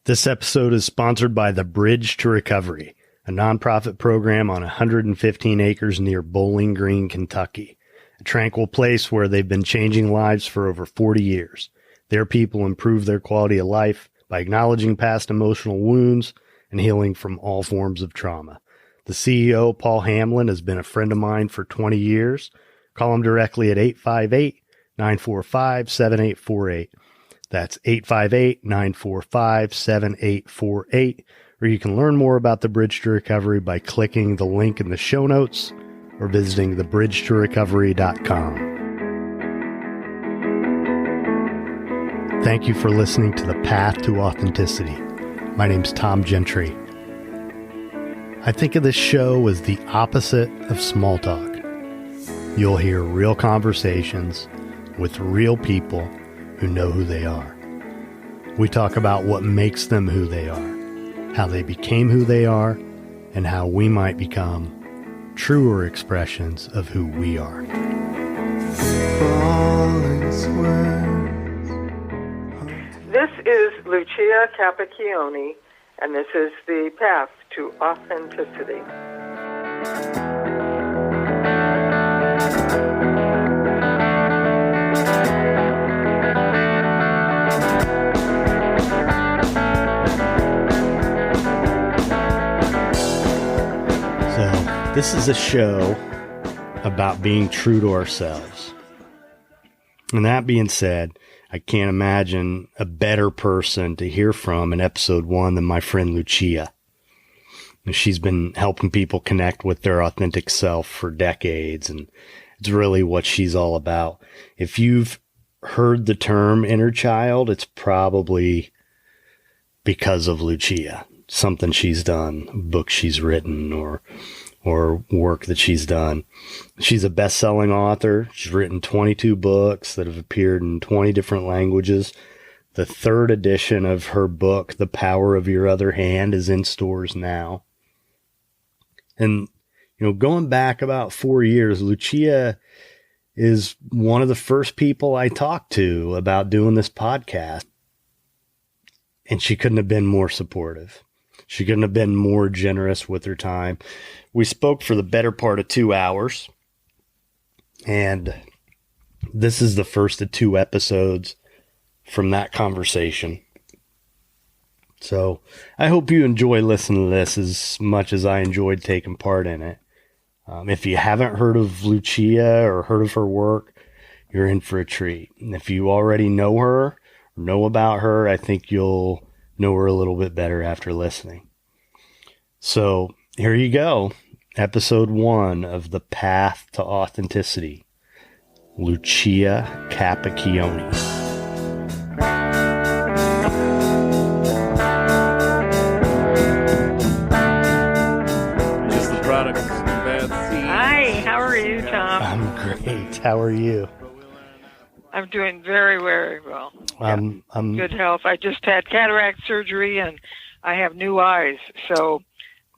This episode is sponsored by the Bridge to Recovery, a nonprofit program on 115 acres near Bowling Green, Kentucky, a tranquil place where they've been changing lives for over 40 years. Their people improve their quality of life by acknowledging past emotional wounds and healing from all forms of trauma. The CEO, Paul Hamlin, has been a friend of mine for 20 years. Call him directly at 858-945-7848. That's 858-945-7848, or you can learn more about the Bridge to Recovery by clicking the link in the show notes or visiting thebridgetorecovery.com. Thank you for listening to The Path to Authenticity. My name's Tom Gentry. I think of this show as the opposite of small talk. You'll hear real conversations with real people who know who they are. We talk about what makes them who they are, how they became who they are, and how we might become truer expressions of who we are. This is Lucia Capacchione, and this is The Path to Authenticity. This is a show about being true to ourselves. And that being said, I can't imagine a better person to hear from in episode 1 than my friend Lucia. She's been helping people connect with their authentic self for decades, and it's really what she's all about. If you've heard the term inner child, it's probably because of Lucia. Something she's done, a book she's written, or work that she's done. She's a best-selling author. She's written 22 books that have appeared in 20 different languages. The 3rd edition of her book, The Power of Your Other Hand, is in stores now. And, going back about 4 years, Lucia is one of the first people I talked to about doing this podcast. And she couldn't have been more supportive. She couldn't have been more generous with her time. We spoke for the better part of 2 hours, and this is the first of 2 episodes from that conversation. So I hope you enjoy listening to this as much as I enjoyed taking part in it. If you haven't heard of Lucia or heard of her work, you're in for a treat. And if you already know her or know about her, I think you'll know her a little bit better after listening. So here you go. Episode 1 of The Path to Authenticity. Lucia Capacchione. Just the product of some bad seeds. Hi, how are you, Tom? I'm great. How are you? I'm doing very, very well. I'm good health. I just had cataract surgery, and I have new eyes, so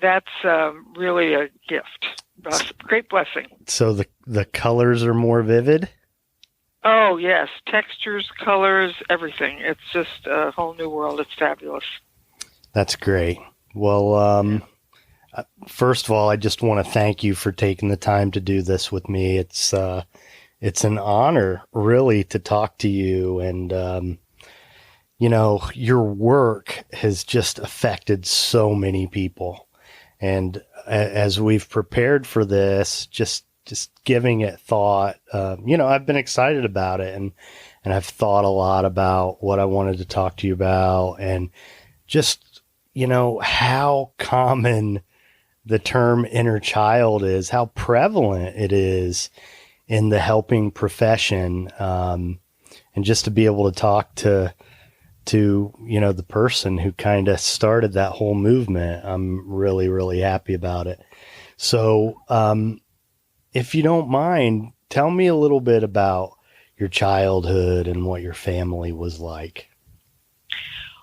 that's really a gift. A great blessing. So the colors are more vivid? Oh, yes. Textures, colors, everything. It's just a whole new world. It's fabulous. That's great. Well, first of all, I just want to thank you for taking the time to do this with me. It's an honor, really, to talk to you. And, your work has just affected so many people. And as we've prepared for this, just giving it thought, I've been excited about it, and I've thought a lot about what I wanted to talk to you about, and just, how common the term inner child is, how prevalent it is in the helping profession. And just to be able to talk to the person who kind of started that whole movement, I'm really, really happy about it. So, if you don't mind, tell me a little bit about your childhood and what your family was like.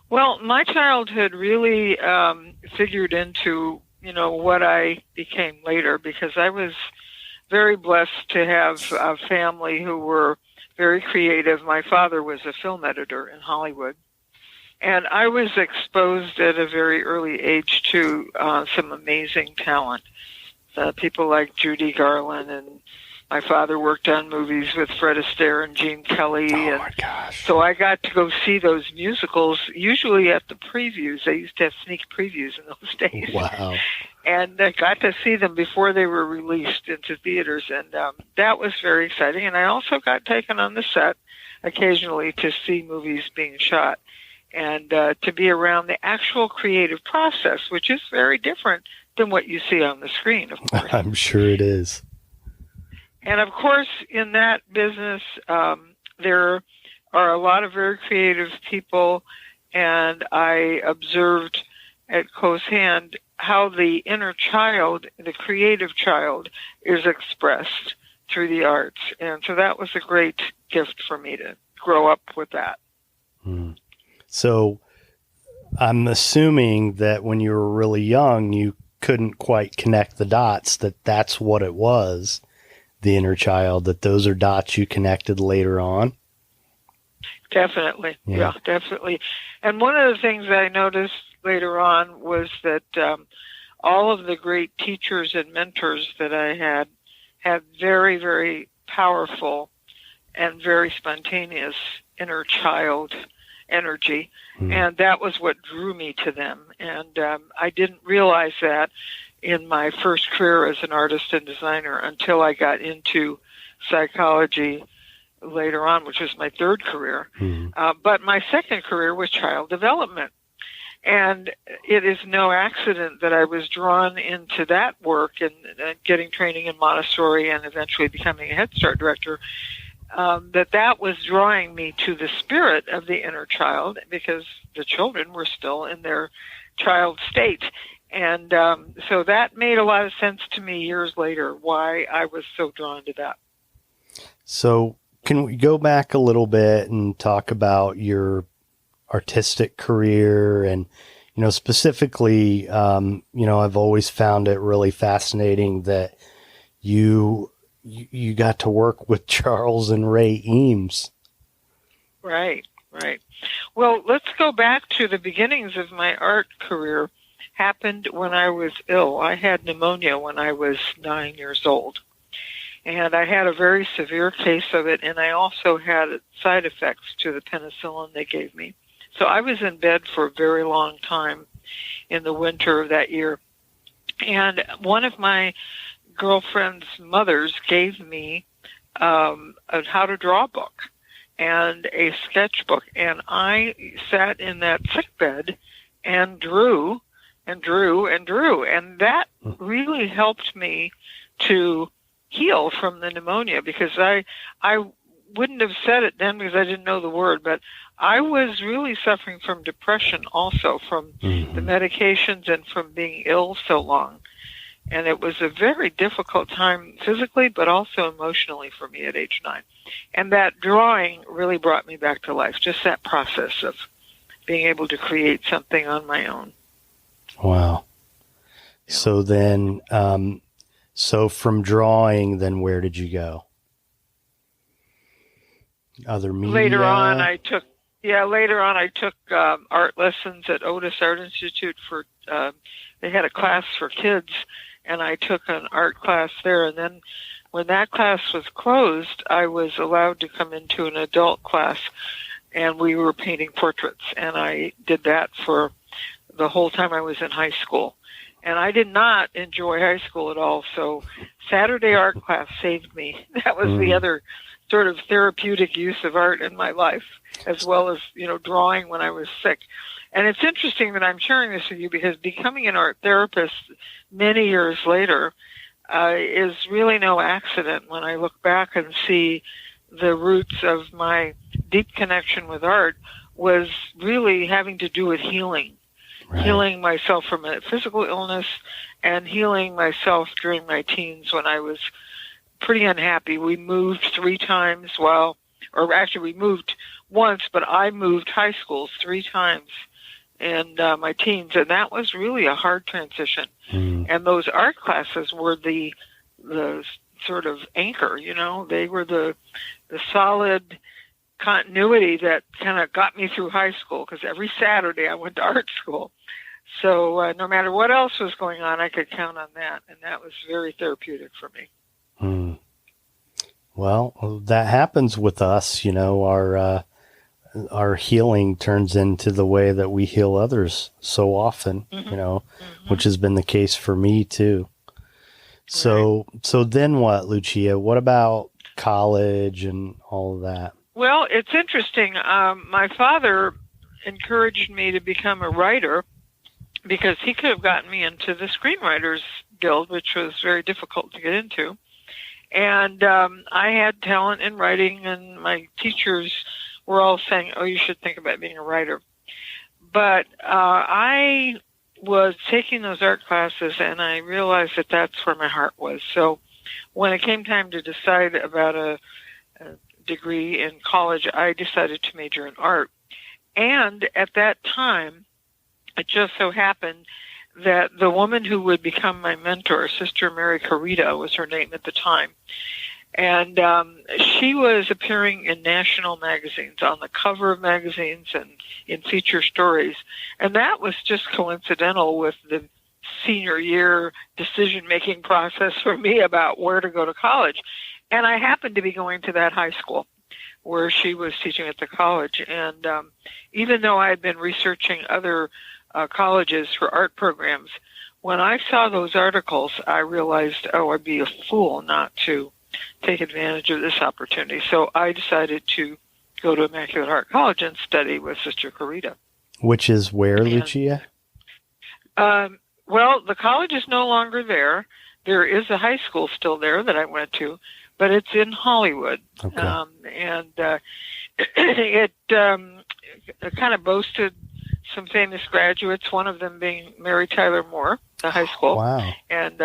Well, my childhood really figured into, what I became later, because I was very blessed to have a family who were very creative. My father was a film editor in Hollywood, And I was exposed at a very early age to some amazing talent. People like Judy Garland, and my father worked on movies with Fred Astaire and Gene Kelly. Oh, and my gosh. So I got to go see those musicals, usually at the previews. They used to have sneak previews in those days. Wow. And I got to see them before they were released into theaters, and that was very exciting. And I also got taken on the set occasionally to see movies being shot and to be around the actual creative process, which is very different than what you see on the screen, of course. I'm sure it is. And, of course, in that business, there are a lot of very creative people, and I observed at close hand how the inner child, the creative child, is expressed through the arts. And so that was a great gift for me to grow up with that. Hmm. So I'm assuming that when you were really young, you couldn't quite connect the dots, that that's what it was, the inner child, that those are dots you connected later on. Definitely. Yeah, definitely. And one of the things I noticed later on was that all of the great teachers and mentors that I had very, very powerful and very spontaneous inner child energy. And that was what drew me to them. And I didn't realize that in my first career as an artist and designer until I got into psychology later on, which was my third career. But my second career was child development. And it is no accident that I was drawn into that work and getting training in Montessori and eventually becoming a Headstart director, that was drawing me to the spirit of the inner child, because the children were still in their child state. And so that made a lot of sense to me years later, why I was so drawn to that. So can we go back a little bit and talk about your artistic career? And, specifically, I've always found it really fascinating that you got to work with Charles and Ray Eames. Right. Well, let's go back to the beginnings of my art career. Happened when I was ill. I had pneumonia when I was 9 years old. And I had a very severe case of it, and I also had side effects to the penicillin they gave me. So I was in bed for a very long time in the winter of that year. And one of my girlfriend's mothers gave me a how to draw book and a sketchbook. And I sat in that sickbed and drew and drew and drew. And that really helped me to heal from the pneumonia, because I wouldn't have said it then because I didn't know the word, but I was really suffering from depression also, from the medications and from being ill so long. And it was a very difficult time physically, but also emotionally for me at age 9. And that drawing really brought me back to life, just that process of being able to create something on my own. Wow. Yeah. So then, so from drawing, then where did you go? Other media? Later on, I took art lessons at Otis Art Institute for, they had a class for kids, and I took an art class there. And then when that class was closed, I was allowed to come into an adult class, and we were painting portraits. And I did that for the whole time I was in high school. And I did not enjoy high school at all, so Saturday art class saved me. That was the other sort of therapeutic use of art in my life, as well as, drawing when I was sick. And it's interesting that I'm sharing this with you, because becoming an art therapist many years later is really no accident when I look back and see the roots of my deep connection with art was really having to do with healing. Right. Healing myself from a physical illness and healing myself during my teens when I was pretty unhappy. We moved 3 times we moved once, but I moved high schools 3 times in my teens, and that was really a hard transition. And those art classes were the sort of anchor, they were the solid continuity that kind of got me through high school, because every Saturday I went to art school. So no matter what else was going on, I could count on that, and that was very therapeutic for me. Well, that happens with us. Our healing turns into the way that we heal others so often, which has been the case for me too. So then what, Lucia? What about college and all of that? Well, it's interesting. My father encouraged me to become a writer because he could have gotten me into the Screenwriters Guild, which was very difficult to get into. And I had talent in writing, and my teachers were all saying, oh, you should think about being a writer. But I was taking those art classes, and I realized that that's where my heart was. So when it came time to decide about a degree in college, I decided to major in art. And at that time, it just so happened that the woman who would become my mentor, Sister Mary Carita was her name at the time, and she was appearing in national magazines, on the cover of magazines and in feature stories. And that was just coincidental with the senior year decision-making process for me about where to go to college. And I happened to be going to that high school where she was teaching at the college. And even though I had been researching other colleges for art programs, when I saw those articles, I realized, I'd be a fool not to take advantage of this opportunity. So I decided to go to Immaculate Heart College and study with Sister Carita. Which is where, Lucia? Well, the college is no longer there. There is a high school still there that I went to, but it's in Hollywood. Okay. It kind of boasted some famous graduates, one of them being Mary Tyler Moore, the high school. Wow. And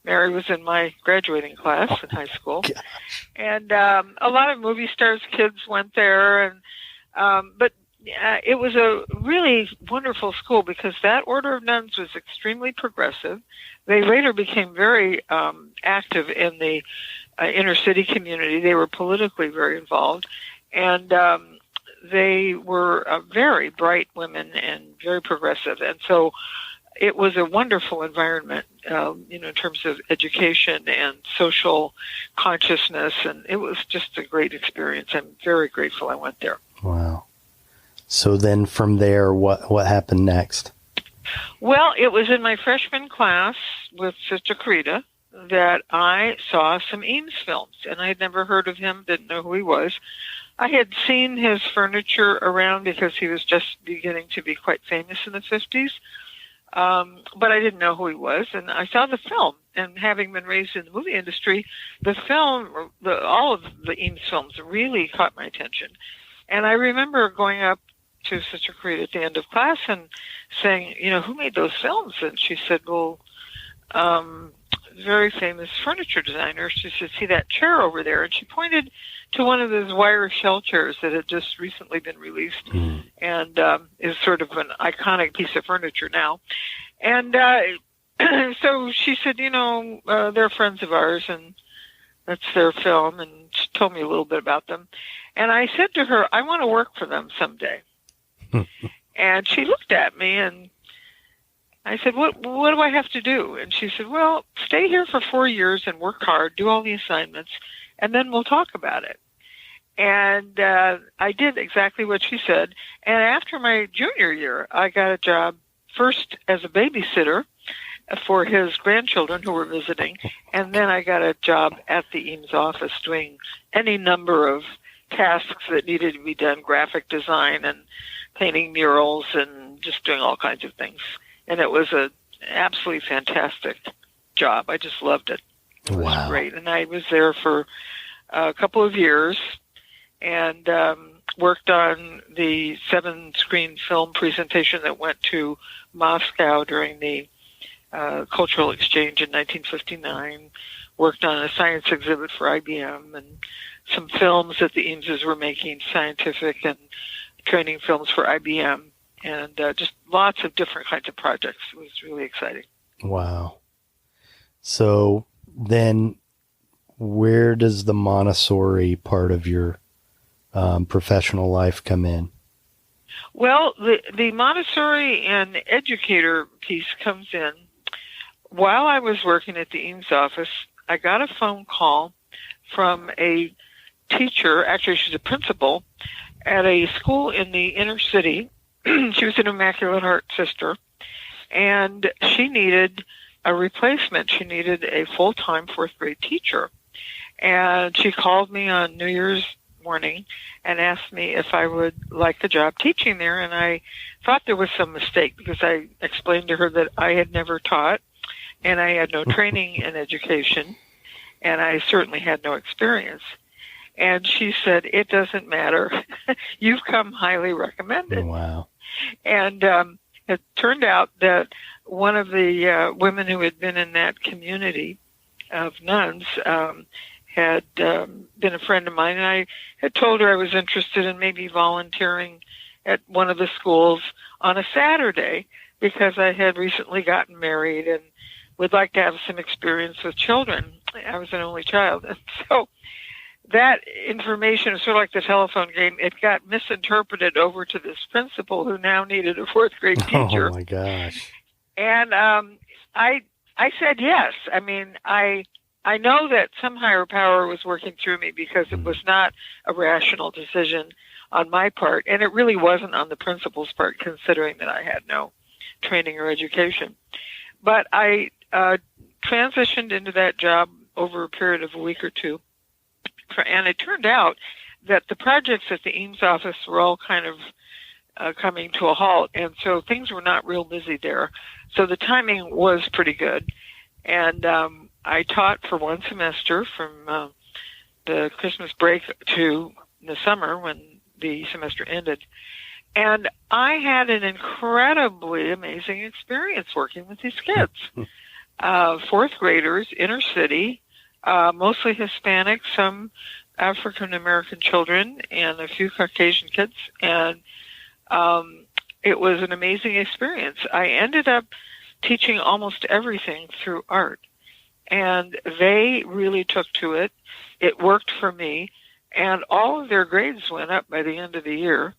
Mary was in my graduating class in high school. Gosh. And a lot of movie stars' kids went there. But it was a really wonderful school because that order of nuns was extremely progressive. They later became very active in the inner city community. They were politically very involved. And they were very bright women and very progressive. And so it was a wonderful environment, in terms of education and social consciousness. And it was just a great experience. I'm very grateful I went there. Wow. So then from there, what happened next? Well, it was in my freshman class with Sister Carita that I saw some Eames films, and I had never heard of him, didn't know who he was. I had seen his furniture around because he was just beginning to be quite famous in the 50s, but I didn't know who he was, and I saw the film. And having been raised in the movie industry, the film, all of the Eames films really caught my attention. And I remember going up to Sister Carita at the end of class and saying, who made those films? And she said, well, very famous furniture designer. She said, see that chair over there? And she pointed to one of those wire shell chairs that had just recently been released and is sort of an iconic piece of furniture now. And so she said, they're friends of ours, and that's their film. And she told me a little bit about them. And I said to her, I want to work for them someday. And she looked at me, and I said, what do I have to do? And she said, well, stay here for 4 years and work hard, do all the assignments, and then we'll talk about it. And I did exactly what she said. And after my junior year, I got a job first as a babysitter for his grandchildren who were visiting, and then I got a job at the Eames office doing any number of tasks that needed to be done, graphic design and painting murals and just doing all kinds of things. And it was an absolutely fantastic job. I just loved it. It was great. And I was there for a couple of years and worked on the 7-screen film presentation that went to Moscow during the cultural exchange in 1959, worked on a science exhibit for IBM and some films that the Eameses were making, scientific and training films for IBM, and just lots of different kinds of projects. It was really exciting. Wow. So then where does the Montessori part of your professional life come in? Well, the Montessori and educator piece comes in. While I was working at the Eames office, I got a phone call from a teacher, actually she's a principal, at a school in the inner city. She was an Immaculate Heart sister, and she needed a replacement. She needed a full-time fourth grade teacher. And she called me on New Year's morning and asked me if I would like the job teaching there. And I thought there was some mistake because I explained to her that I had never taught and I had no training in education and I certainly had no experience. And she said, "It doesn't matter. You've come highly recommended." Wow. And it turned out that one of the women who had been in that community of nuns had been a friend of mine, and I had told her I was interested in maybe volunteering at one of the schools on a Saturday because I had recently gotten married and would like to have some experience with children. I was an only child. And so that information was sort of like the telephone game. It got misinterpreted over to this principal who now needed a fourth grade teacher. Oh, my gosh. And I said yes. I mean, I know that some higher power was working through me because it was not a rational decision on my part, and it really wasn't on the principal's part, considering that I had no training or education. But I transitioned into that job over a period of a week or two, and it turned out that the projects at the Eames office were all kind of coming to a halt, and so things were not real busy there. So the timing was pretty good, and I taught for one semester from the Christmas break to the summer when the semester ended. And I had an incredibly amazing experience working with these kids. Fourth graders, inner city, mostly Hispanic, some African-American children, and a few Caucasian kids. And it was an amazing experience. I ended up teaching almost everything through art. And they really took to it. It worked for me. And all of their grades went up by the end of the year.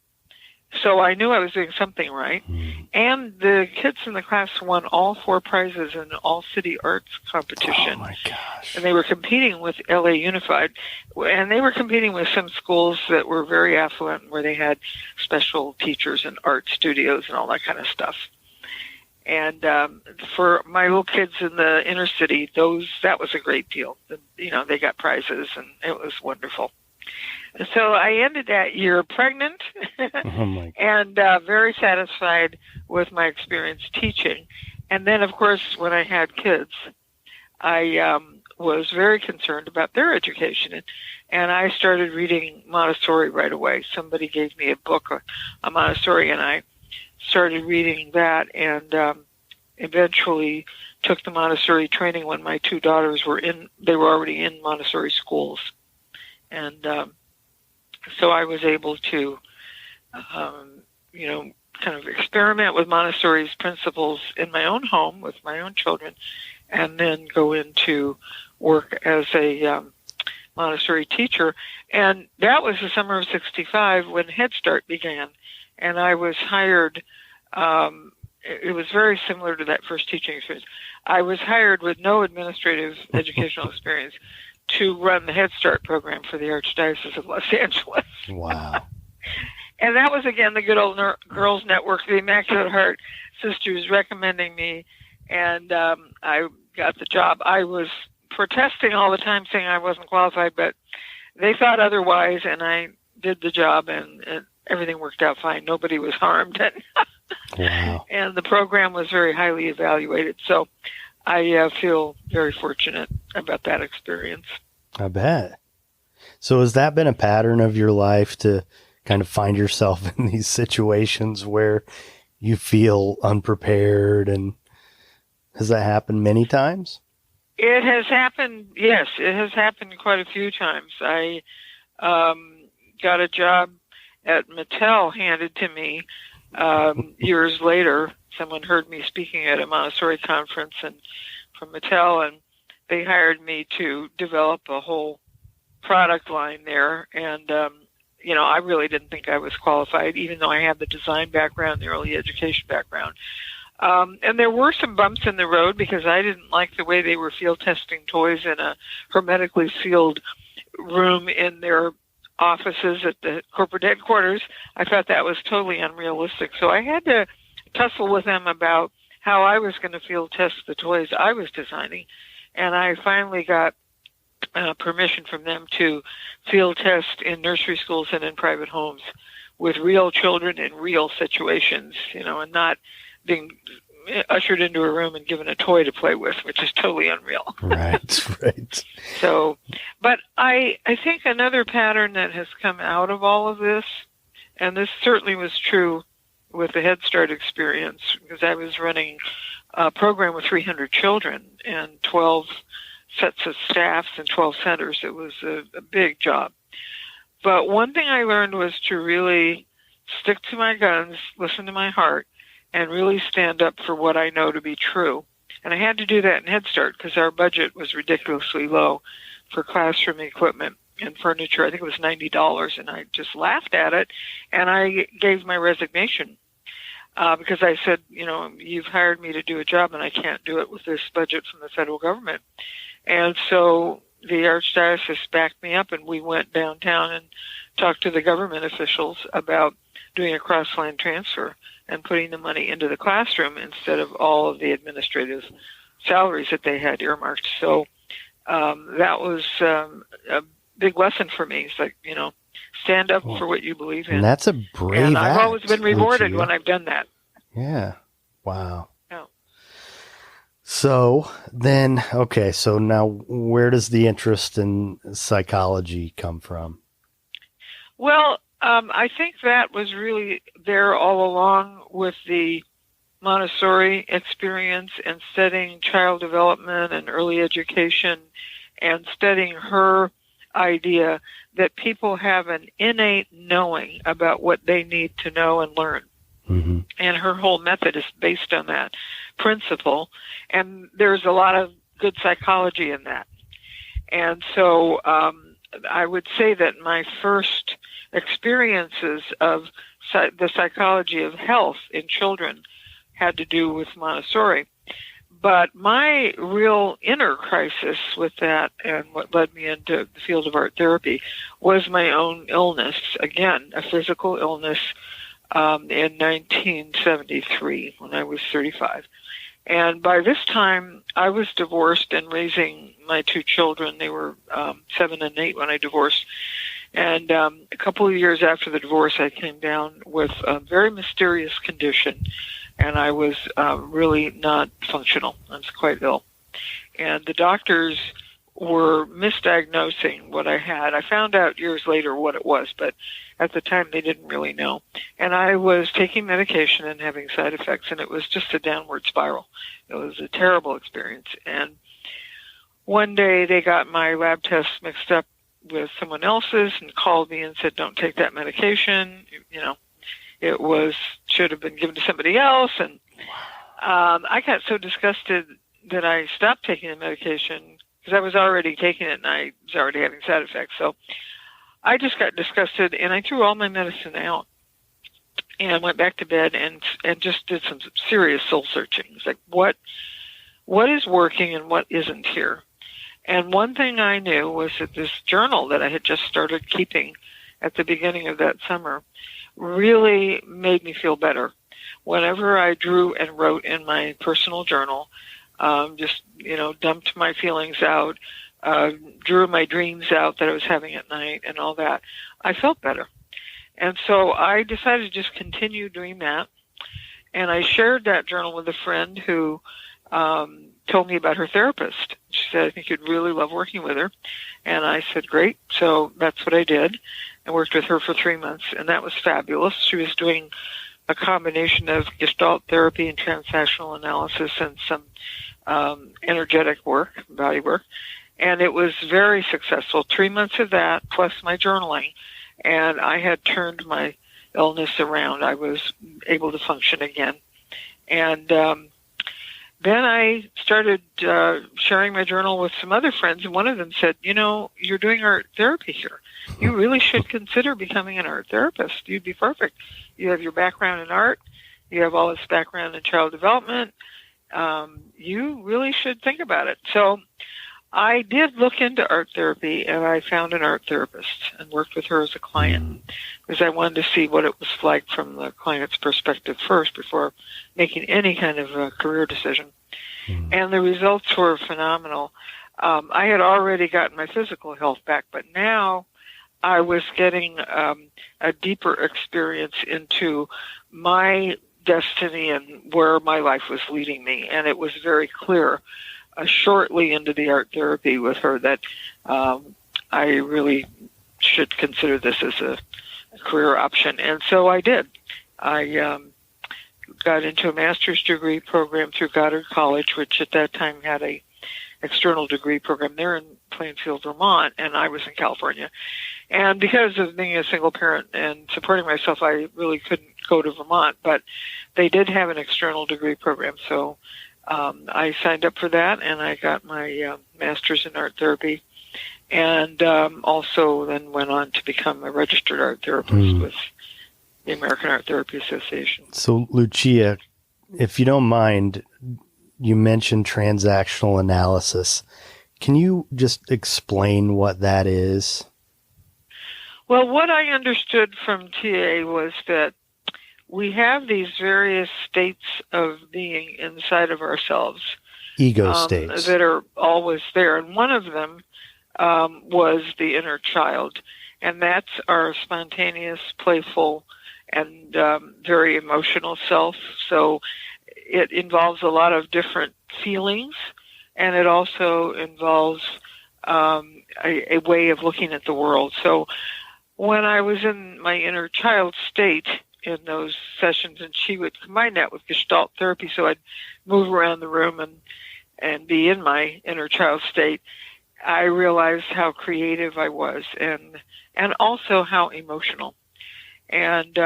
So I knew I was doing something right. And the kids in the class won all 4 prizes in the all-city arts competition. Oh, my gosh. And they were competing with LA Unified. And they were competing with some schools that were very affluent, where they had special teachers and art studios and all that kind of stuff. And for my little kids in the inner city, that was a great deal. They got prizes, and it was wonderful. So I ended that year pregnant and very satisfied with my experience teaching. And then, of course, when I had kids, I was very concerned about their education. And I started reading Montessori right away. Somebody gave me a book on Montessori, and I started reading that, and eventually took the Montessori training when my 2 daughters were already in Montessori schools. And so I was able to, kind of experiment with Montessori's principles in my own home with my own children, and then go into work as a Montessori teacher. And that was the summer of '65 when Headstart began. And I was hired, it was very similar to that first teaching experience. I was hired with no administrative educational experience to run the Headstart program for the Archdiocese of Los Angeles. Wow. And that was, again, the good old Girls Network, the Immaculate Heart Sisters recommending me, and I got the job. I was protesting all the time, saying I wasn't qualified, but they thought otherwise, and I did the job, and everything worked out fine. Nobody was harmed. Wow. And the program was very highly evaluated. So I feel very fortunate about that experience. I bet. So has that been a pattern of your life, to kind of find yourself in these situations where you feel unprepared? And has that happened many times? It has happened. Yes, it has happened quite a few times. I got a job at Mattel handed to me years later. Someone heard me speaking at a Montessori conference and from Mattel, and they hired me to develop a whole product line there. And, I really didn't think I was qualified, even though I had the design background, the early education background. And there were some bumps in the road because I didn't like the way they were field testing toys in a hermetically sealed room in their offices at the corporate headquarters. I thought that was totally unrealistic. So I had to tussle with them about how I was going to field test the toys I was designing. And I finally got permission from them to field test in nursery schools and in private homes with real children in real situations, and not being ushered into a room and given a toy to play with, which is totally unreal. Right. So, but I think another pattern that has come out of all of this, and this certainly was true with the Head Start experience, because I was running a program with 300 children and 12 sets of staffs and 12 centers. It was a big job. But one thing I learned was to really stick to my guns, listen to my heart, and really stand up for what I know to be true. And I had to do that in Head Start because our budget was ridiculously low for classroom equipment and furniture. I think it was $90, and I just laughed at it, and I gave my resignation because I said, you've hired me to do a job, and I can't do it with this budget from the federal government. And so the Archdiocese backed me up, and we went downtown and talked to the government officials about doing a cross-line transfer and putting the money into the classroom instead of all of the administrative salaries that they had earmarked. So that was a big lesson for me. It's like, stand up for what you believe in. And that's a brave And I've act, always been rewarded Lucia. when I've done that. Yeah. Wow. Yeah. So then, okay, so now where does the interest in psychology come from? Well, I think that was really there all along with the Montessori experience and studying child development and early education and studying her idea that people have an innate knowing about what they need to know and learn. Mm-hmm. And her whole method is based on that principle. And there's a lot of good psychology in that. And so I would say that my first experiences of the psychology of health in children had to do with Montessori. But my real inner crisis with that, and what led me into the field of art therapy, was my own illness. Again, a physical illness in 1973 when I was 35. And by this time, I was divorced and raising my two children. They were 7 and 8 when I divorced. And a couple of years after the divorce, I came down with a very mysterious condition, and I was really not functional. I was quite ill. And the doctors were misdiagnosing what I had. I found out years later what it was, but at the time they didn't really know. And I was taking medication and having side effects, and it was just a downward spiral. It was a terrible experience. And one day they got my lab tests mixed up with someone else's and called me and said, don't take that medication. It should have been given to somebody else. And I got so disgusted that I stopped taking the medication because I was already taking it and I was already having side effects. So I just got disgusted and I threw all my medicine out and went back to bed and just did some serious soul searching. It's like, what is working and what isn't here? And one thing I knew was that this journal that I had just started keeping at the beginning of that summer really made me feel better. Whenever I drew and wrote in my personal journal, dumped my feelings out, drew my dreams out that I was having at night and all that, I felt better. And so I decided to just continue doing that. And I shared that journal with a friend who told me about her therapist. She said, I think you'd really love working with her. And I said, great. So that's what I did. I worked with her for 3 months, and that was fabulous. She was doing a combination of Gestalt therapy and transactional analysis and some energetic work, body work. And it was very successful. 3 months of that, plus my journaling, and I had turned my illness around. I was able to function again. And then I started sharing my journal with some other friends, and one of them said, you're doing art therapy here. you really should consider becoming an art therapist. You'd be perfect. You have your background in art. You have all this background in child development. You really should think about it. So I did look into art therapy, and I found an art therapist and worked with her as a client because I wanted to see what it was like from the client's perspective first before making any kind of a career decision. And the results were phenomenal. I had already gotten my physical health back, but now I was getting a deeper experience into my destiny and where my life was leading me. And it was very clear shortly into the art therapy with her that I really should consider this as a career option. And so I did. I got into a master's degree program through Goddard College, which at that time had a external degree program there in Plainfield, Vermont, and I was in California. And because of being a single parent and supporting myself, I really couldn't go to Vermont, but they did have an external degree program. So I signed up for that, and I got my master's in art therapy, and also then went on to become a registered art therapist with the American Art Therapy Association. So, Lucia, if you don't mind, you mentioned transactional analysis. Can you just explain what that is? Well, what I understood from TA was that we have these various states of being inside of ourselves. Ego states. That are always there. And one of them was the inner child. And that's our spontaneous, playful, and very emotional self. So it involves a lot of different feelings, and it also involves a way of looking at the world. So when I was in my inner child state in those sessions, and she would combine that with Gestalt therapy, so I'd move around the room and be in my inner child state, I realized how creative I was and also how emotional. And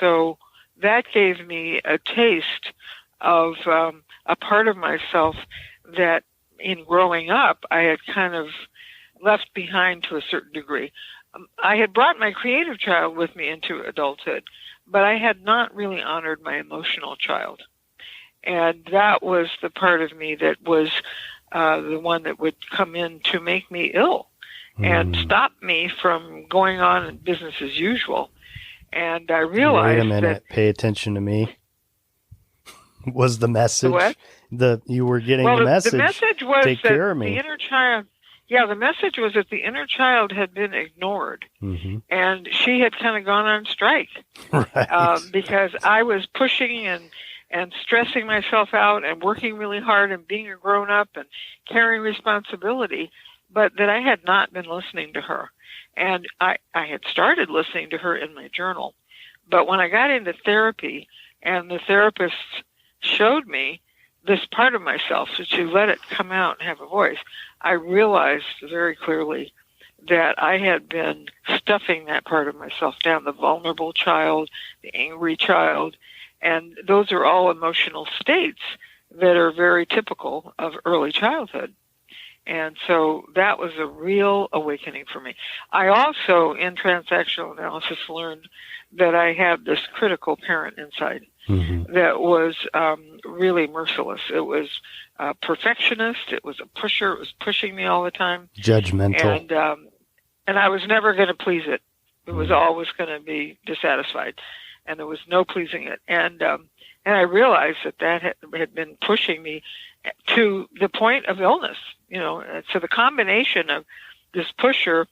so that gave me a taste of a part of myself that in growing up I had kind of left behind to a certain degree. I had brought my creative child with me into adulthood, but I had not really honored my emotional child. And that was the part of me that was the one that would come in to make me ill and stop me from going on in business as usual. And I realized Wait a minute, that, pay attention to me. Was the message what? You were getting the message? The message was take that care of me. The inner child. Yeah, the message was that the inner child had been ignored, and she had kind of gone on strike, right. Because I was pushing and stressing myself out and working really hard and being a grown up and carrying responsibility, but that I had not been listening to her. And I had started listening to her in my journal. But when I got into therapy and the therapist showed me this part of myself, so to let it come out and have a voice, I realized very clearly that I had been stuffing that part of myself down, the vulnerable child, the angry child, and those are all emotional states that are very typical of early childhood. And so that was a real awakening for me. I also, in transactional analysis, learned that I had this critical parent inside that was really merciless. It was a perfectionist. It was a pusher. It was pushing me all the time. Judgmental. And I was never going to please it. It was always going to be dissatisfied, and there was no pleasing it. And I realized that had been pushing me to the point of illness. You know, so the combination of this pusher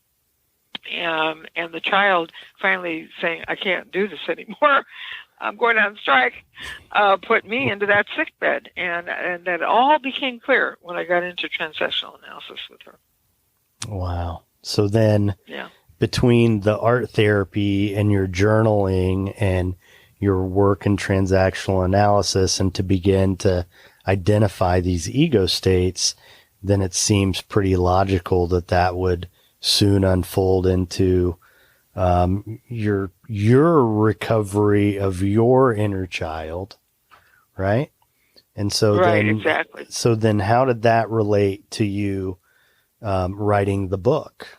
and the child finally saying, "I can't do this anymore. I'm going on strike," put me into that sick bed, and that all became clear when I got into transactional analysis with her. Wow. So then, between the art therapy and your journaling and your work in transactional analysis, and to begin to identify these ego states, then it seems pretty logical that would soon unfold into your recovery of your inner child, right? And so exactly. So then how did that relate to you writing the book?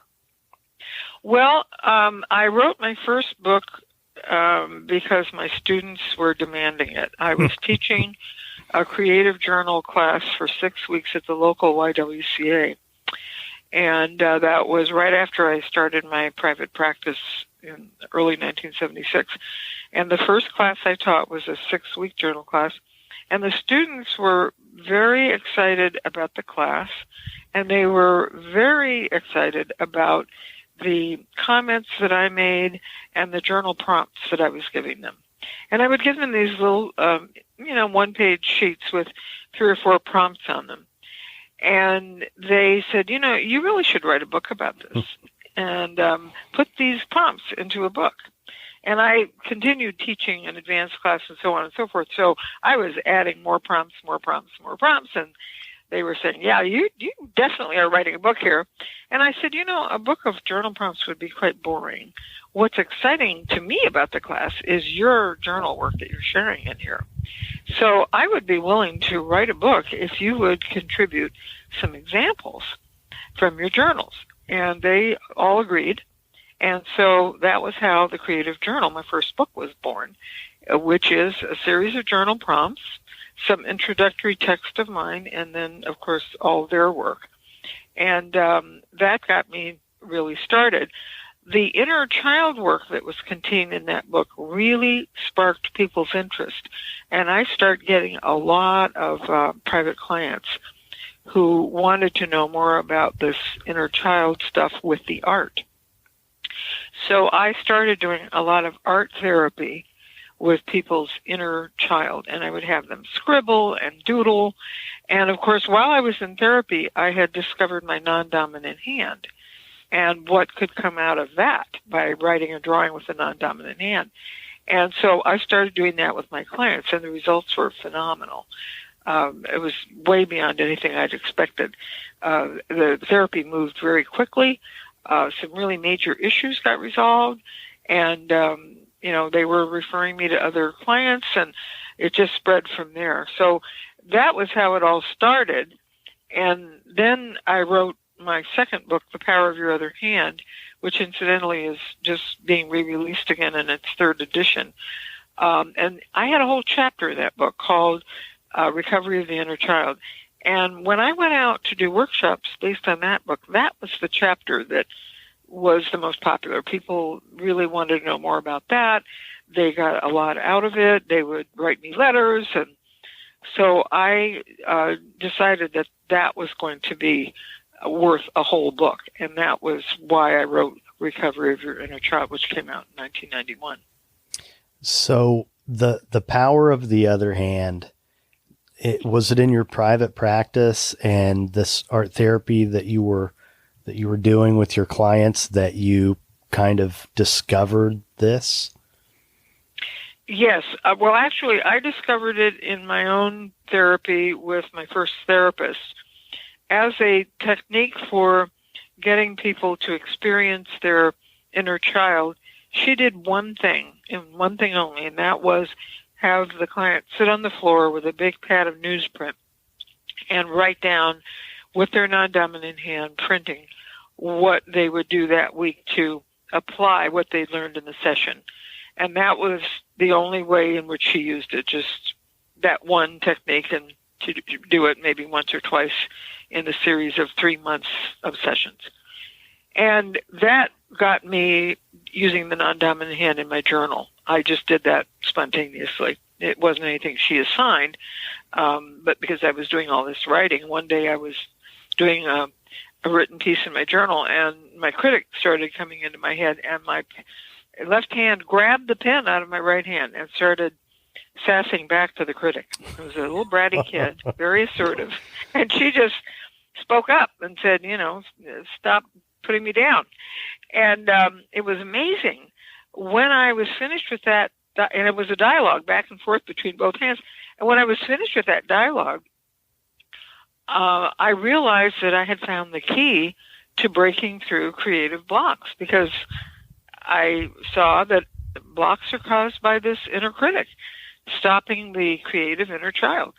Well, I wrote my first book because my students were demanding it. I was teaching a creative journal class for 6 weeks at the local YWCA. And that was right after I started my private practice in early 1976. And the first class I taught was a 6-week journal class. And the students were very excited about the class, and they were very excited about the comments that I made and the journal prompts that I was giving them. And I would give them these little, one-page sheets with 3 or 4 prompts on them. And they said, you really should write a book about this and put these prompts into a book. And I continued teaching an advanced class and so on and so forth. So I was adding more prompts. And they were saying, yeah, you definitely are writing a book here. And I said, a book of journal prompts would be quite boring. What's exciting to me about the class is your journal work that you're sharing in here. So I would be willing to write a book if you would contribute some examples from your journals. And they all agreed. And so that was how the Creative Journal, my first book, was born, which is a series of journal prompts, some introductory text of mine, and then, of course, all their work. And that got me really started. The inner child work that was contained in that book really sparked people's interest. And I started getting a lot of private clients who wanted to know more about this inner child stuff with the art. So I started doing a lot of art therapy with people's inner child, and I would have them scribble and doodle. And, of course, while I was in therapy, I had discovered my non-dominant hand and what could come out of that by writing a drawing with a non-dominant hand. And so I started doing that with my clients, and the results were phenomenal. It was way beyond anything I'd expected. The therapy moved very quickly. Some really major issues got resolved, and, they were referring me to other clients, and it just spread from there. So that was how it all started. And then I wrote my second book, The Power of Your Other Hand, which incidentally is just being re-released again in its 3rd edition. And I had a whole chapter in that book called Recovery of the Inner Child. And when I went out to do workshops based on that book, that was the chapter that was the most popular. People really wanted to know more about that. They got a lot out of it. They would write me letters. And so I decided that that was going to be worth a whole book. And that was why I wrote Recovery of Your Inner Child, which came out in 1991. So the power of the other hand, was it in your private practice and this art therapy that you were doing with your clients that you kind of discovered this? Yes. Well, actually, I discovered it in my own therapy with my first therapist as a technique for getting people to experience their inner child. She did one thing, and one thing only, and that was have the client sit on the floor with a big pad of newsprint and write down with their non-dominant hand, printing what they would do that week to apply what they learned in the session. And that was the only way in which she used it, just that one technique, and to do it maybe once or twice in the series of 3 months of sessions. And that got me using the non-dominant hand in my journal. I just did that spontaneously. It wasn't anything she assigned, but because I was doing all this writing, one day I was doing a written piece in my journal, and my critic started coming into my head, and my left hand grabbed the pen out of my right hand and started sassing back to the critic. I was a little bratty kid, very assertive, and she just spoke up and said, stop putting me down. And it was amazing. When I was finished with that, and it was a dialogue back and forth between both hands, and when I was finished with that dialogue, I realized that I had found the key to breaking through creative blocks, because I saw that blocks are caused by this inner critic stopping the creative inner child.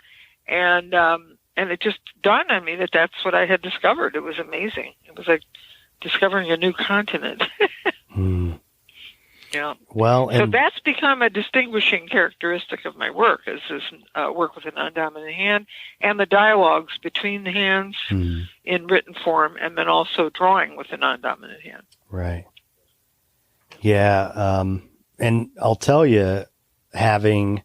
And it just dawned on me that that's what I had discovered. It was amazing. It was like discovering a new continent. Yeah. Well, so that's become a distinguishing characteristic of my work, is this work with a non-dominant hand and the dialogues between the hands in written form, and then also drawing with a non-dominant hand. Right. Yeah. And I'll tell you, having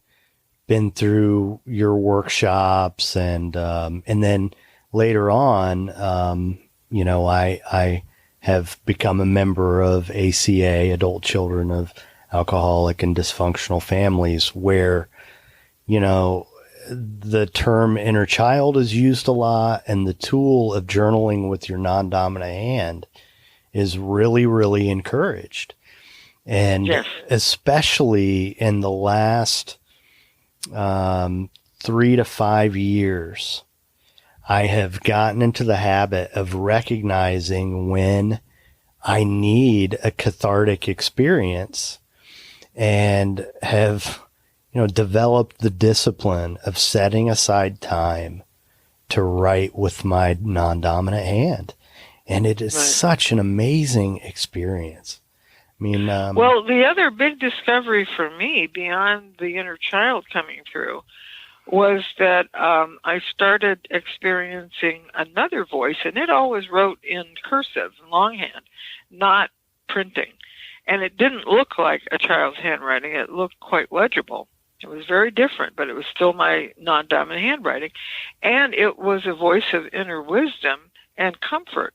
been through your workshops and then later on, I have become a member of ACA, Adult Children of Alcoholic and Dysfunctional Families, where, the term inner child is used a lot, and the tool of journaling with your non-dominant hand is really, really encouraged. And yes. especially in the last 3 to 5 years, I have gotten into the habit of recognizing when I need a cathartic experience, and have, developed the discipline of setting aside time to write with my non-dominant hand. And it is such an amazing experience. I mean, well, the other big discovery for me, beyond the inner child coming through, was that I started experiencing another voice, and it always wrote in cursive, longhand, not printing. And it didn't look like a child's handwriting. It looked quite legible. It was very different, but it was still my non-dominant handwriting. And it was a voice of inner wisdom and comfort.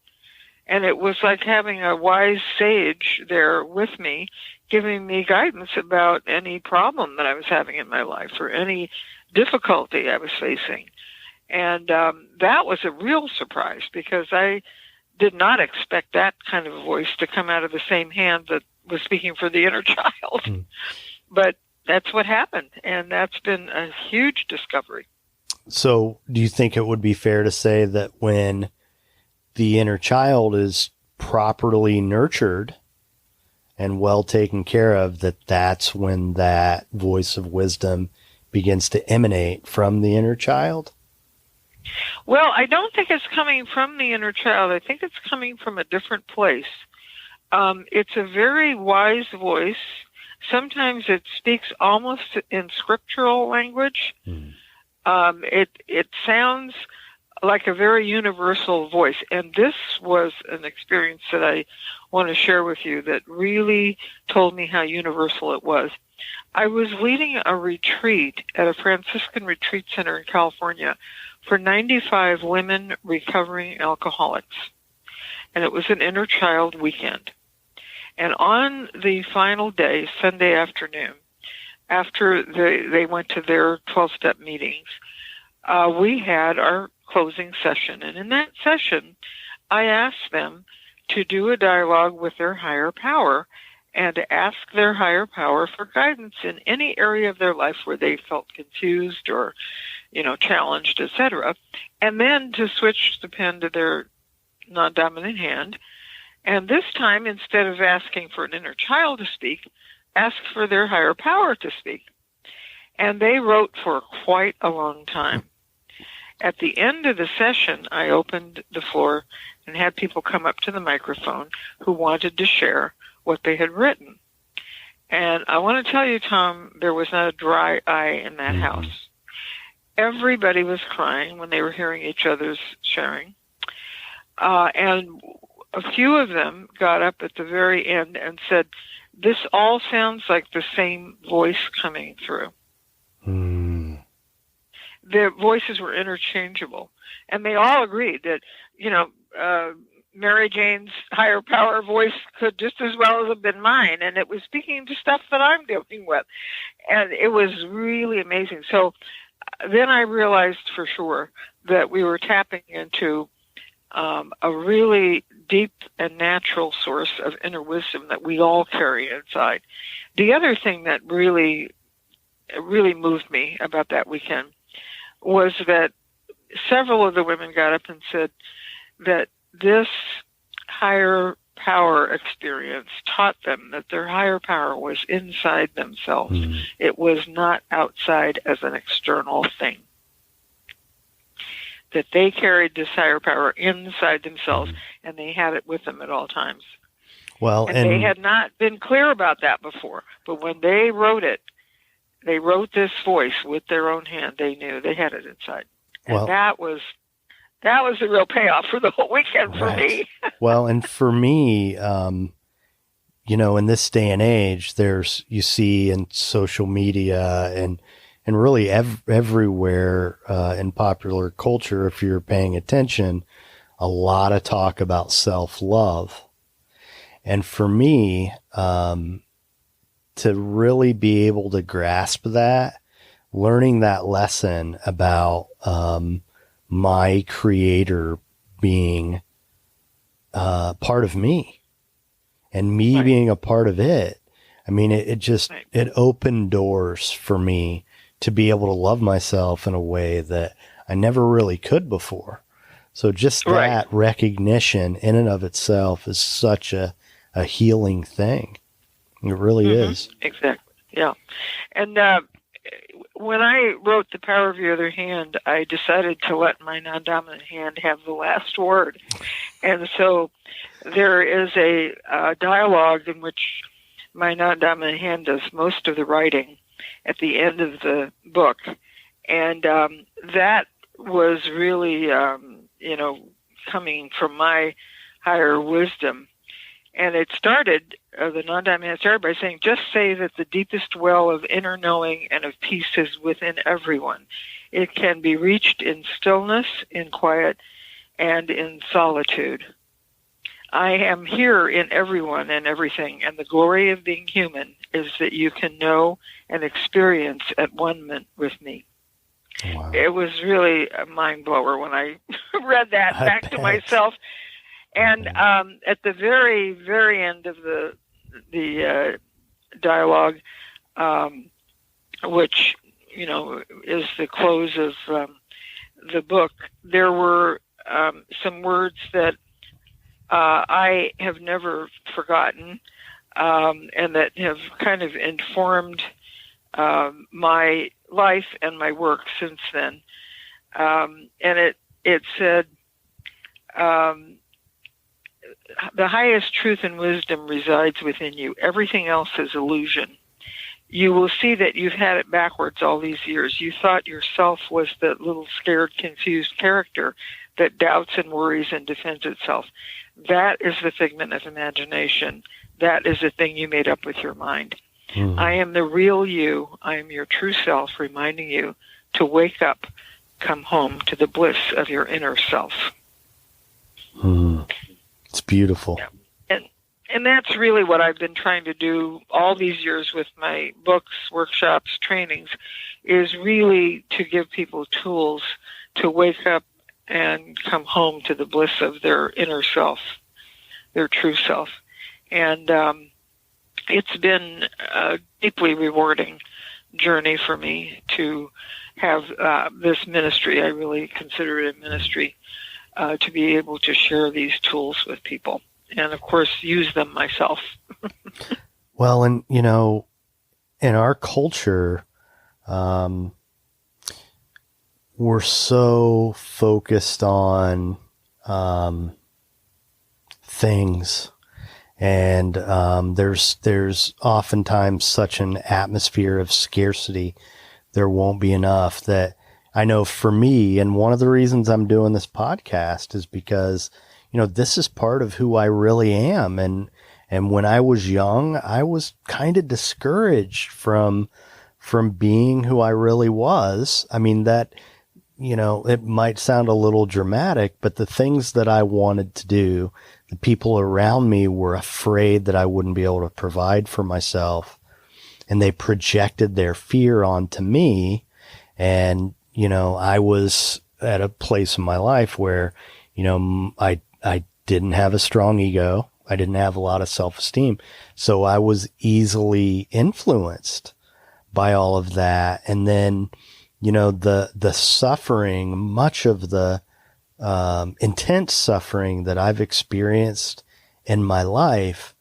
And it was like having a wise sage there with me, giving me guidance about any problem that I was having in my life or any difficulty I was facing. And that was a real surprise, because I did not expect that kind of a voice to come out of the same hand that was speaking for the inner child. But that's what happened, and that's been a huge discovery. So do you think it would be fair to say that when the inner child is properly nurtured and well taken care of, that's when that voice of wisdom begins to emanate from the inner child? Well, I don't think it's coming from the inner child. I think it's coming from a different place. It's a very wise voice. Sometimes it speaks almost in scriptural language. It sounds like a very universal voice. And this was an experience that I want to share with you that really told me how universal it was. I was leading a retreat at a Franciscan retreat center in California for 95 women recovering alcoholics. And it was an inner child weekend. And on the final day, Sunday afternoon, after they went to their 12-step meetings, we had our closing session. And in that session, I asked them to do a dialogue with their higher power and to ask their higher power for guidance in any area of their life where they felt confused or, challenged, etc. And then to switch the pen to their non-dominant hand. And this time, instead of asking for an inner child to speak, ask for their higher power to speak. And they wrote for quite a long time. At the end of the session, I opened the floor and had people come up to the microphone who wanted to share what they had written. And I want to tell you, Tom, there was not a dry eye in that house. Everybody was crying when they were hearing each other's sharing. And a few of them got up at the very end and said, "This all sounds like the same voice coming through." Their voices were interchangeable. And they all agreed that, Mary Jane's higher power voice could just as well have been mine. And it was speaking to stuff that I'm dealing with. And it was really amazing. So then I realized for sure that we were tapping into a really deep and natural source of inner wisdom that we all carry inside. The other thing that really moved me about that weekend was that several of the women got up and said that this higher power experience taught them that their higher power was inside themselves. It was not outside as an external thing. that they carried this higher power inside themselves, and they had it with them at all times. Well, and they had not been clear about that before. But when they wrote it, they wrote this voice with their own hand. They knew they had it inside. And that was the real payoff for the whole weekend for me. Well, and for me, you know, in this day and age, you see in social media and really everywhere in popular culture, if you're paying attention, a lot of talk about self-love. And for me, to really be able to grasp that, learning that lesson about my creator being part of me and me being a part of it, I mean, it opened doors for me to be able to love myself in a way that I never really could before. So just that recognition in and of itself is such a healing thing. It really is. Exactly. Yeah. And when I wrote The Power of Your Other Hand, I decided to let my non-dominant hand have the last word. And so there is a dialogue in which my non-dominant hand does most of the writing at the end of the book. And that was really, you know, coming from my higher wisdom. And it started, the non-dominant started by saying, just say that the deepest well of inner knowing and of peace is within everyone. It can be reached in stillness, in quiet, and in solitude. I am here in everyone and everything, and the glory of being human is that you can know and experience at one with me. Wow. It was really a mind blower when I read that back to myself. And at the very, very end of the dialogue, which, you know, is the close of the book, there were some words that I have never forgotten, and that have kind of informed my life and my work since then. And it said, the highest truth and wisdom resides within you. Everything else is illusion. You will see that you've had it backwards all these years. You thought yourself was the little scared, confused character that doubts and worries and defends itself. That is the figment of imagination. That is the thing you made up with your mind. I am the real you. I am your true self, reminding you to wake up, come home to the bliss of your inner self. It's beautiful. Yeah. And that's really what I've been trying to do all these years with my books, workshops, trainings, is really to give people tools to wake up and come home to the bliss of their inner self, their true self. And it's been a deeply rewarding journey for me to have this ministry. I really consider it a ministry. To be able to share these tools with people and, of course, use them myself. Well, and, you know, in our culture, we're so focused on things, and there's oftentimes such an atmosphere of scarcity. There won't be enough. That I know for me, and one of the reasons I'm doing this podcast is because, you know, this is part of who I really am. And when I was young, I was kind of discouraged from being who I really was. I mean, that, you know, it might sound a little dramatic, but the things that I wanted to do, the people around me were afraid that I wouldn't be able to provide for myself. And they projected their fear onto me. And, you know, I was at a place in my life where, you know, I didn't have a strong ego. I didn't have a lot of self-esteem. So I was easily influenced by all of that. And then, you know, the suffering, much of the intense suffering that I've experienced in my life,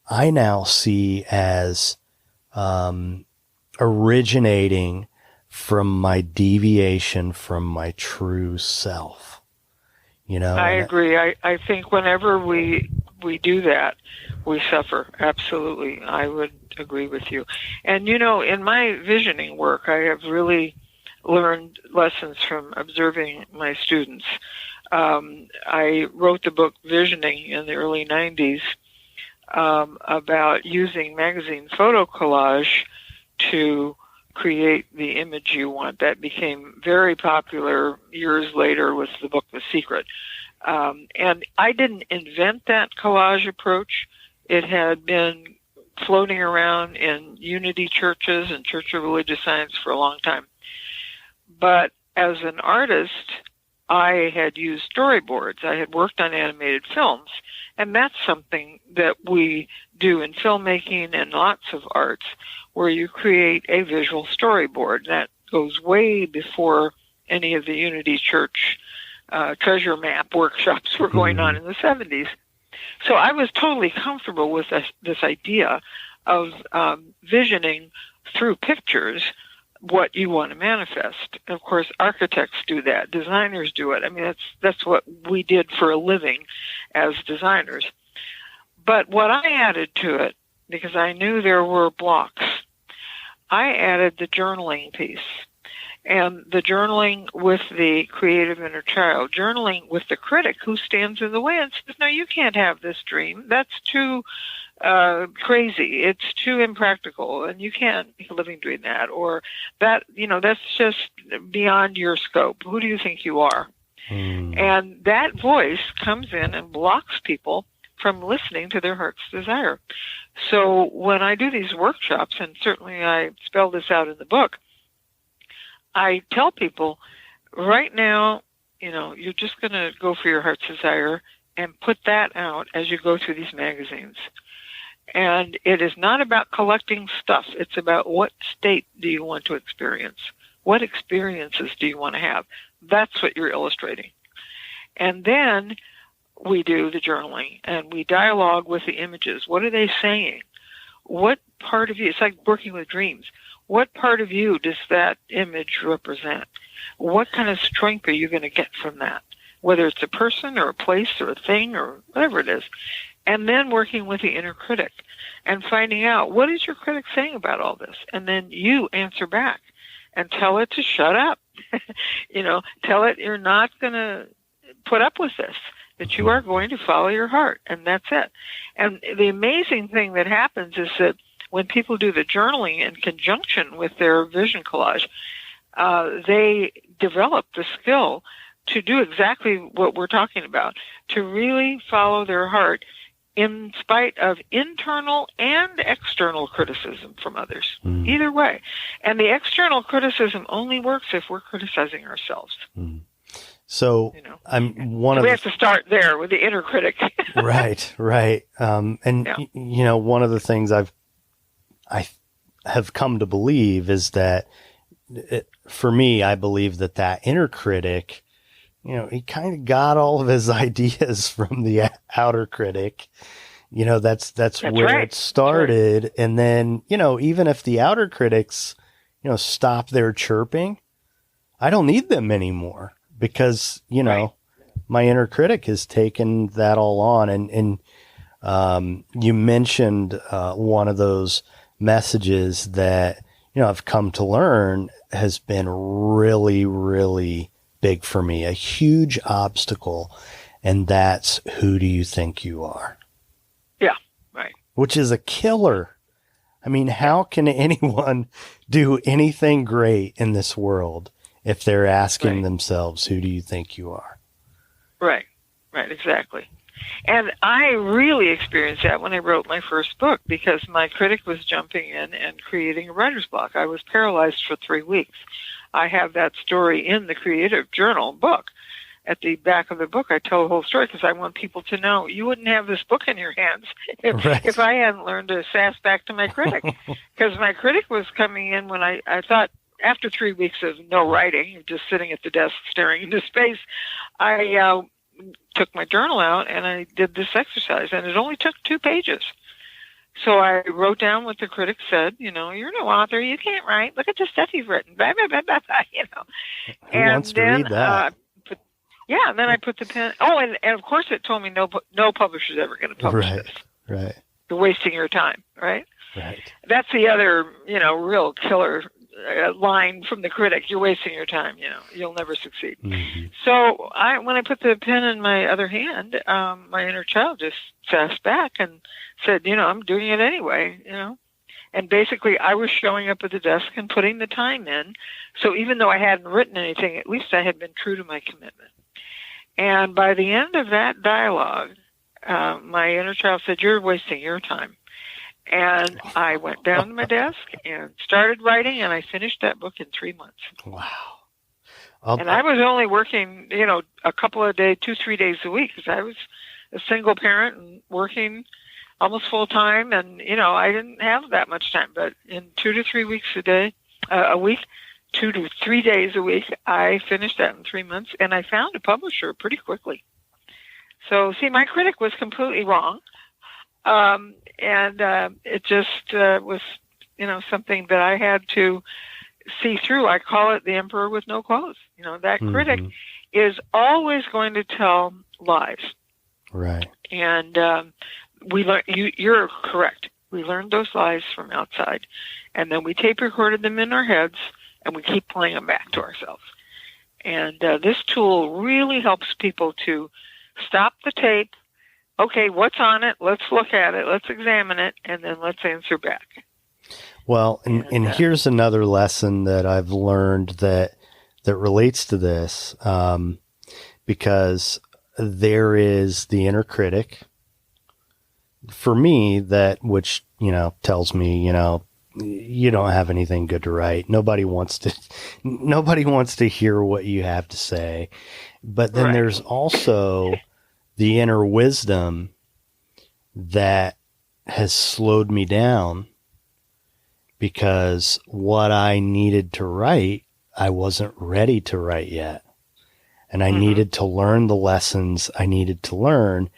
I now see as originating from my deviation from my true self. I agree. I think whenever we do that, we suffer. Absolutely. I would agree with you. And, in my visioning work, I have really learned lessons from observing my students. I wrote the book Visioning in the early 90s about using magazine photo collage to create the image you want. That became very popular years later with the book The Secret. And I didn't invent that collage approach. It had been floating around in unity churches and Church of Religious Science for a long time. But as an artist, I had used storyboards. I had worked on animated films. And that's something that we do in filmmaking and lots of arts, where you create a visual storyboard. That goes way before any of the Unity Church treasure map workshops were going on in the 70s. So I was totally comfortable with this idea of visioning through pictures what you want to manifest. Of course, architects do that. Designers do it. I mean, that's what we did for a living as designers. But what I added to it, because I knew there were blocks, I added the journaling piece. And the journaling with the creative inner child, journaling with the critic who stands in the way and says, no, you can't have this dream. That's too crazy. It's too impractical, and you can't make a living doing that. Or that, that's just beyond your scope. Who do you think you are? And that voice comes in and blocks people from listening to their heart's desire. So when I do these workshops, and certainly I spell this out in the book, I tell people right now, you're just going to go for your heart's desire and put that out as you go through these magazines. And it is not about collecting stuff. It's about what state do you want to experience? What experiences do you want to have? That's what you're illustrating. And then we do the journaling and we dialogue with the images. What are they saying? What part of you, it's like working with dreams. What part of you does that image represent? What kind of strength are you going to get from that? Whether it's a person or a place or a thing or whatever it is. And then working with the inner critic and finding out, what is your critic saying about all this? And then you answer back and tell it to shut up. Tell it you're not going to put up with this, that you are going to follow your heart, and that's it. And the amazing thing that happens is that when people do the journaling in conjunction with their vision collage, they develop the skill to do exactly what we're talking about, to really follow their heart in spite of internal and external criticism from others, either way. And the external criticism only works if we're criticizing ourselves. So we have to start there with the inner critic. Right. One of the things I have come to believe is that for me, I believe that inner critic, he kind of got all of his ideas from the outer critic. That's where right. it started. Right. And then, even if the outer critics, stop their chirping, I don't need them anymore because, right. my inner critic has taken that all on. And you mentioned one of those messages that, I've come to learn has been really, really big for me, a huge obstacle. And that's, who do you think you are? Yeah, right. Which is a killer. I mean, how can anyone do anything great in this world if they're asking themselves, who do you think you are? Right, exactly. And I really experienced that when I wrote my first book, because my critic was jumping in and creating a writer's block. I was paralyzed for 3 weeks. I have that story in the Creative Journal book. At the back of the book, I tell the whole story because I want people to know you wouldn't have this book in your hands if I hadn't learned to sass back to my critic. Because my critic was coming in when I thought, after 3 weeks of no writing, just sitting at the desk staring into space, I took my journal out and I did this exercise, and it only took 2 pages. So I wrote down what the critic said. You're no author. You can't write. Look at the stuff you've written. Blah, blah, blah, blah, blah. Who wants to read that? And then I put the pen. Oh, and of course it told me no publisher's ever going to publish this. Right. You're wasting your time, right? Right. That's the other, real killer line from the critic. You're wasting your time. You'll never succeed. Mm-hmm. So when I put the pen in my other hand, my inner child just sassed back and said, I'm doing it anyway, And basically, I was showing up at the desk and putting the time in. So even though I hadn't written anything, at least I had been true to my commitment. And by the end of that dialogue, my inner child said, "You're wasting your time." And I went down to my desk and started writing, and I finished that book in 3 months. Wow. And I was only working, a couple of days, 2-3 days a week, because I was a single parent and working almost full time, and I didn't have that much time. But in 2 to 3 weeks a week, 2 to 3 days a week, I finished that in 3 months, and I found a publisher pretty quickly. So, see, my critic was completely wrong, and it just was, something that I had to see through. I call it the emperor with no clothes. That critic is always going to tell lies. Right. And we learn. You're correct. We learned those lies from outside, and then we tape recorded them in our heads, and we keep playing them back to ourselves. And this tool really helps people to stop the tape. Okay, what's on it? Let's look at it. Let's examine it, and then let's answer back. Well, and here's another lesson that I've learned that relates to this, because there is the inner critic for me which tells me, you don't have anything good to write. Nobody wants to hear what you have to say. But then there's also the inner wisdom that has slowed me down, because what I needed to write, I wasn't ready to write yet. And I needed to learn the lessons I needed to learn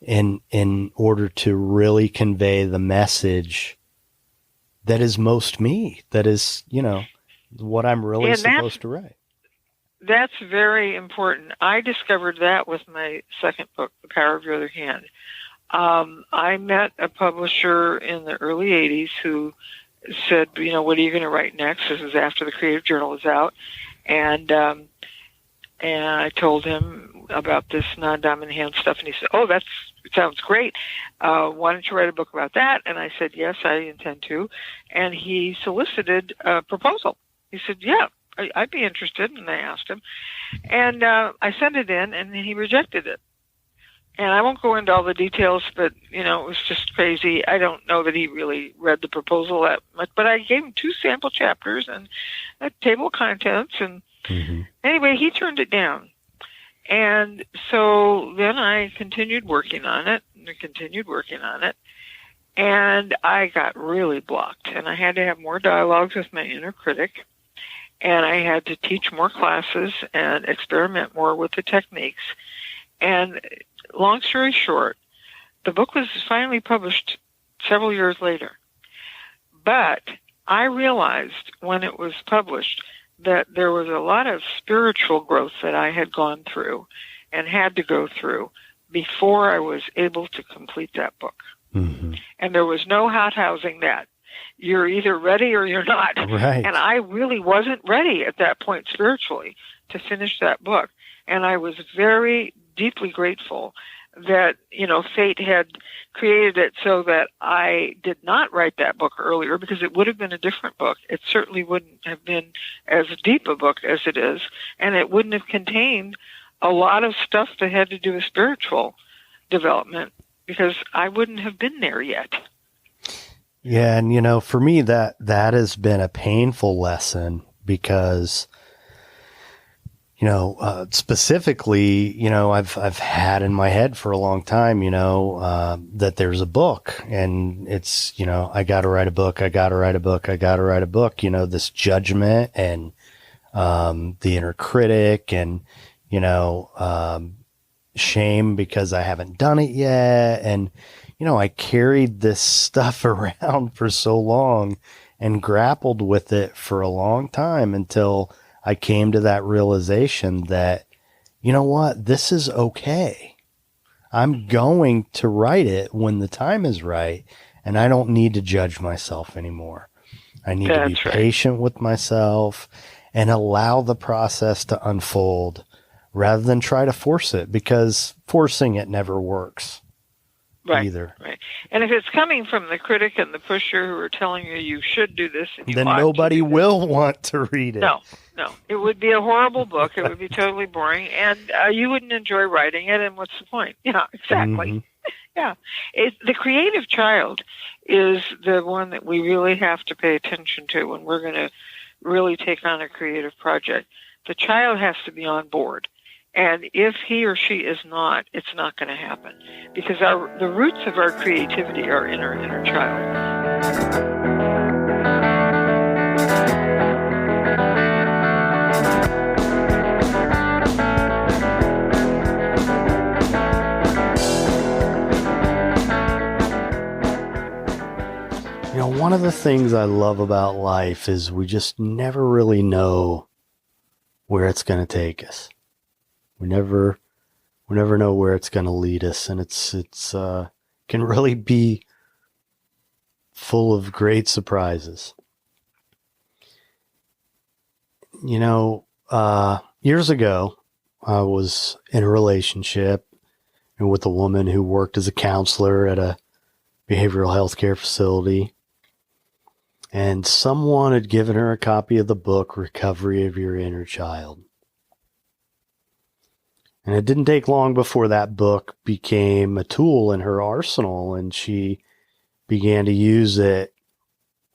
in order to really convey the message that is most me, that is, what I'm really supposed to write. That's very important. I discovered that with my second book, The Power of Your Other Hand. I met a publisher in the early 80s who said, what are you going to write next? This is after the Creative Journal is out. And I told him about this non-dominant hand stuff, and he said, "Oh, sounds great. Why don't you write a book about that?" And I said, "Yes, I intend to." And he solicited a proposal. He said, "Yeah, I'd be interested." And I asked him. And I sent it in, and he rejected it. And I won't go into all the details, but, it was just crazy. I don't know that he really read the proposal that much, but I gave him 2 sample chapters and a table of contents. And anyway, he turned it down. And so then I continued working on it, and I got really blocked. And I had to have more dialogues with my inner critic, and I had to teach more classes and experiment more with the techniques. And long story short, the book was finally published several years later. But I realized when it was published that there was a lot of spiritual growth that I had gone through and had to go through before I was able to complete that book. And there was no hothousing that. You're either ready or you're not. Right. And I really wasn't ready at that point spiritually to finish that book. And I was very deeply grateful that, fate had created it so that I did not write that book earlier, because it would have been a different book. It certainly wouldn't have been as deep a book as it is, and it wouldn't have contained a lot of stuff that had to do with spiritual development, because I wouldn't have been there yet. Yeah, and for me that has been a painful lesson, because specifically, I've had in my head for a long time, that there's a book, and it's, I got to write a book. This judgment and, the inner critic and, shame because I haven't done it yet. And, I carried this stuff around for so long and grappled with it for a long time until I came to that realization that, you know what, this is okay. I'm going to write it when the time is right, and I don't need to judge myself anymore. I need to be patient with myself and allow the process to unfold rather than try to force it, because forcing it never works. Either. Right. And if it's coming from the critic and the pusher who are telling you should do this, and then nobody will want to read it. No. It would be a horrible book. It would be totally boring, and you wouldn't enjoy writing it, and what's the point? Yeah, exactly. Mm-hmm. Yeah. The creative child is the one that we really have to pay attention to when we're going to really take on a creative project. The child has to be on board. And if he or she is not, it's not going to happen, because the roots of our creativity are in our inner child. One of the things I love about life is we just never really know where it's going to take us. We never know where it's going to lead us, and it's can really be full of great surprises. Years ago, I was in a relationship with a woman who worked as a counselor at a behavioral health care facility, and someone had given her a copy of the book, Recovery of Your Inner Child. And it didn't take long before that book became a tool in her arsenal, and she began to use it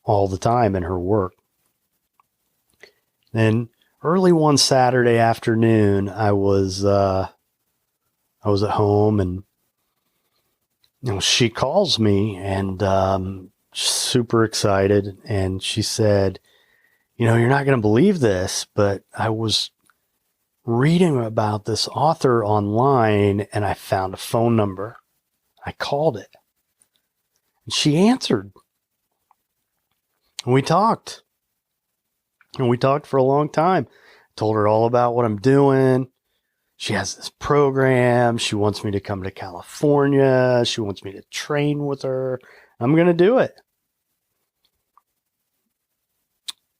all the time in her work. Then early one Saturday afternoon, I was at home, and she calls me, and super excited, and she said, "You're not going to believe this, but I was reading about this author online, and I found a phone number. I called it, and she answered, and we talked for a long time. Told her all about what I'm doing. She has this program. She wants me to come to California. She wants me to train with her. I'm going to do it."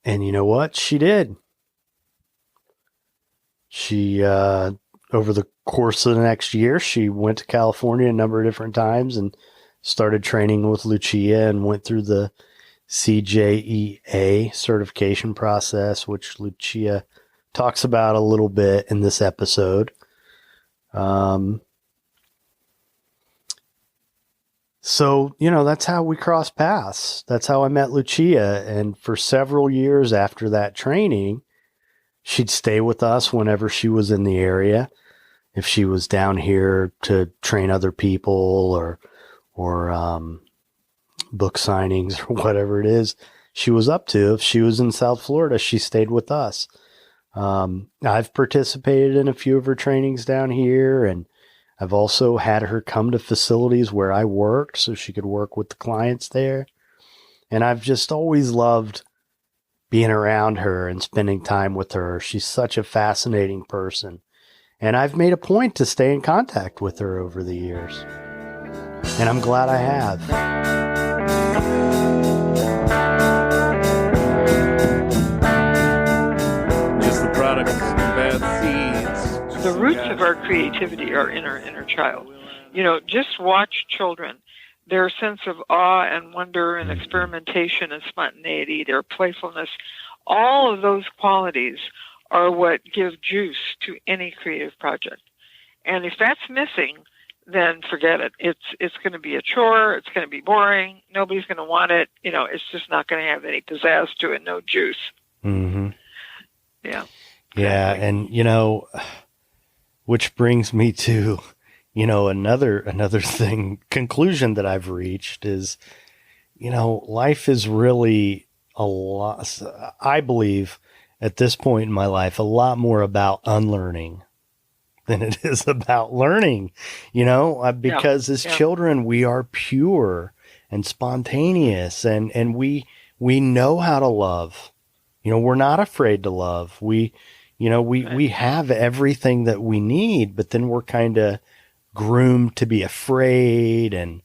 And you know what? She did. She, over the course of the next year, she went to California a number of different times and started training with Lucia and went through the CJEA certification process, which Lucia talks about a little bit in this episode. So, that's how we crossed paths. That's how I met Lucia. And for several years after that training, she'd stay with us whenever she was in the area. If she was down here to train other people or book signings or whatever it is she was up to. If she was in South Florida, she stayed with us. I've participated in a few of her trainings down here, and I've also had her come to facilities where I worked so she could work with the clients there. And I've just always loved being around her and spending time with her. She's such a fascinating person. And I've made a point to stay in contact with her over the years. And I'm glad I have. Just the product of bad seeds. The roots of our creativity are in our inner child. Just watch children. Their sense of awe and wonder and experimentation and spontaneity, their playfulness, all of those qualities are what give juice to any creative project. And if that's missing, then forget it. It's going to be a chore. It's going to be boring. Nobody's going to want it. It's just not going to have any pizzazz to it. No juice. Mm-hmm. Yeah. Yeah. And, which brings me to, another conclusion that I've reached is, life is really a lot, I believe at this point in my life, a lot more about unlearning than it is about learning, because as children, we are pure and spontaneous, and we know how to love. We're not afraid to love. We have everything that we need, but then we're kind of groomed to be afraid, and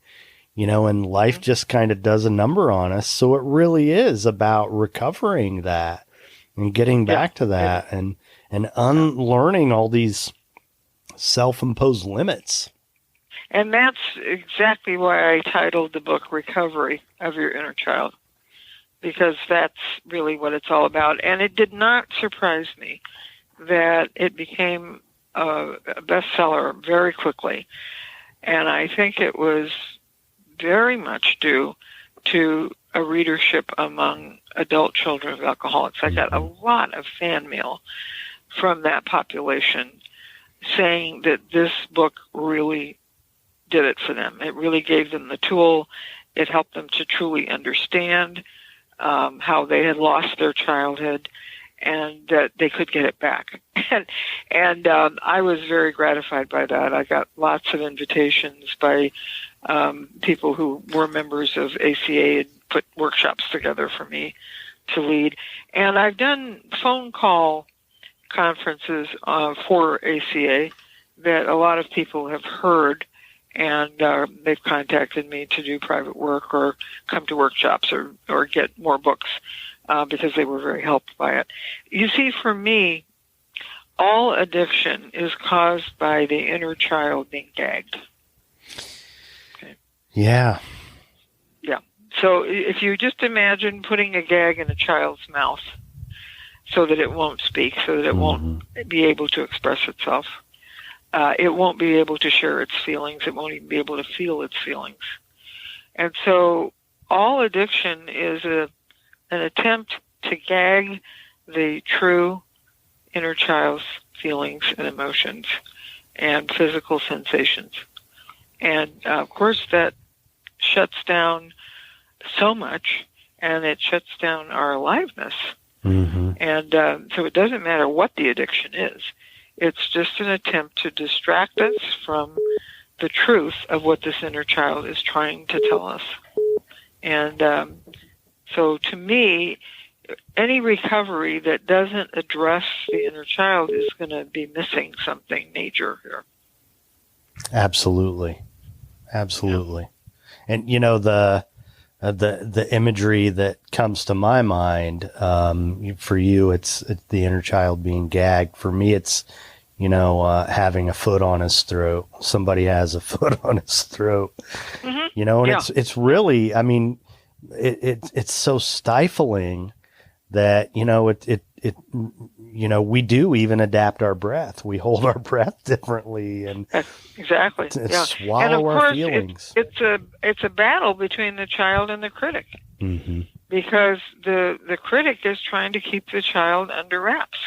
life just kind of does a number on us. So it really is about recovering that and getting back to that and unlearning all these self-imposed limits. And that's exactly why I titled the book Recovery of Your Inner Child, because that's really what it's all about. And it did not surprise me that it became a bestseller very quickly. And I think it was very much due to a readership among adult children of alcoholics. I got a lot of fan mail from that population saying that this book really did it for them. It really gave them the tool. It helped them to truly understand how they had lost their childhood and that they could get it back. And I was very gratified by that. I got lots of invitations by people who were members of ACA and put workshops together for me to lead. And I've done phone call conferences for ACA that a lot of people have heard, and they've contacted me to do private work or come to workshops or get more books because they were very helped by it. You see, for me, all addiction is caused by the inner child being gagged. Okay. Yeah. Yeah. So if you just imagine putting a gag in a child's mouth so that it won't speak, so that it won't be able to express itself, it won't be able to share its feelings, it won't even be able to feel its feelings. And so all addiction is an attempt to gag the true inner child's feelings and emotions and physical sensations. And of course that shuts down so much, and it shuts down our aliveness. And so it doesn't matter what the addiction is. It's just an attempt to distract us from the truth of what this inner child is trying to tell us. And so to me, any recovery that doesn't address the inner child is going to be missing something major here. Absolutely. Absolutely. And, the imagery that comes to my mind, for you, it's the inner child being gagged. For me, it's, having a foot on his throat. Somebody has a foot on his throat, and it's really, I mean, it's so stifling that, we do even adapt our breath. We hold our breath differently and exactly swallow and of our course feelings. It's a battle between the child and the critic, because the critic is trying to keep the child under wraps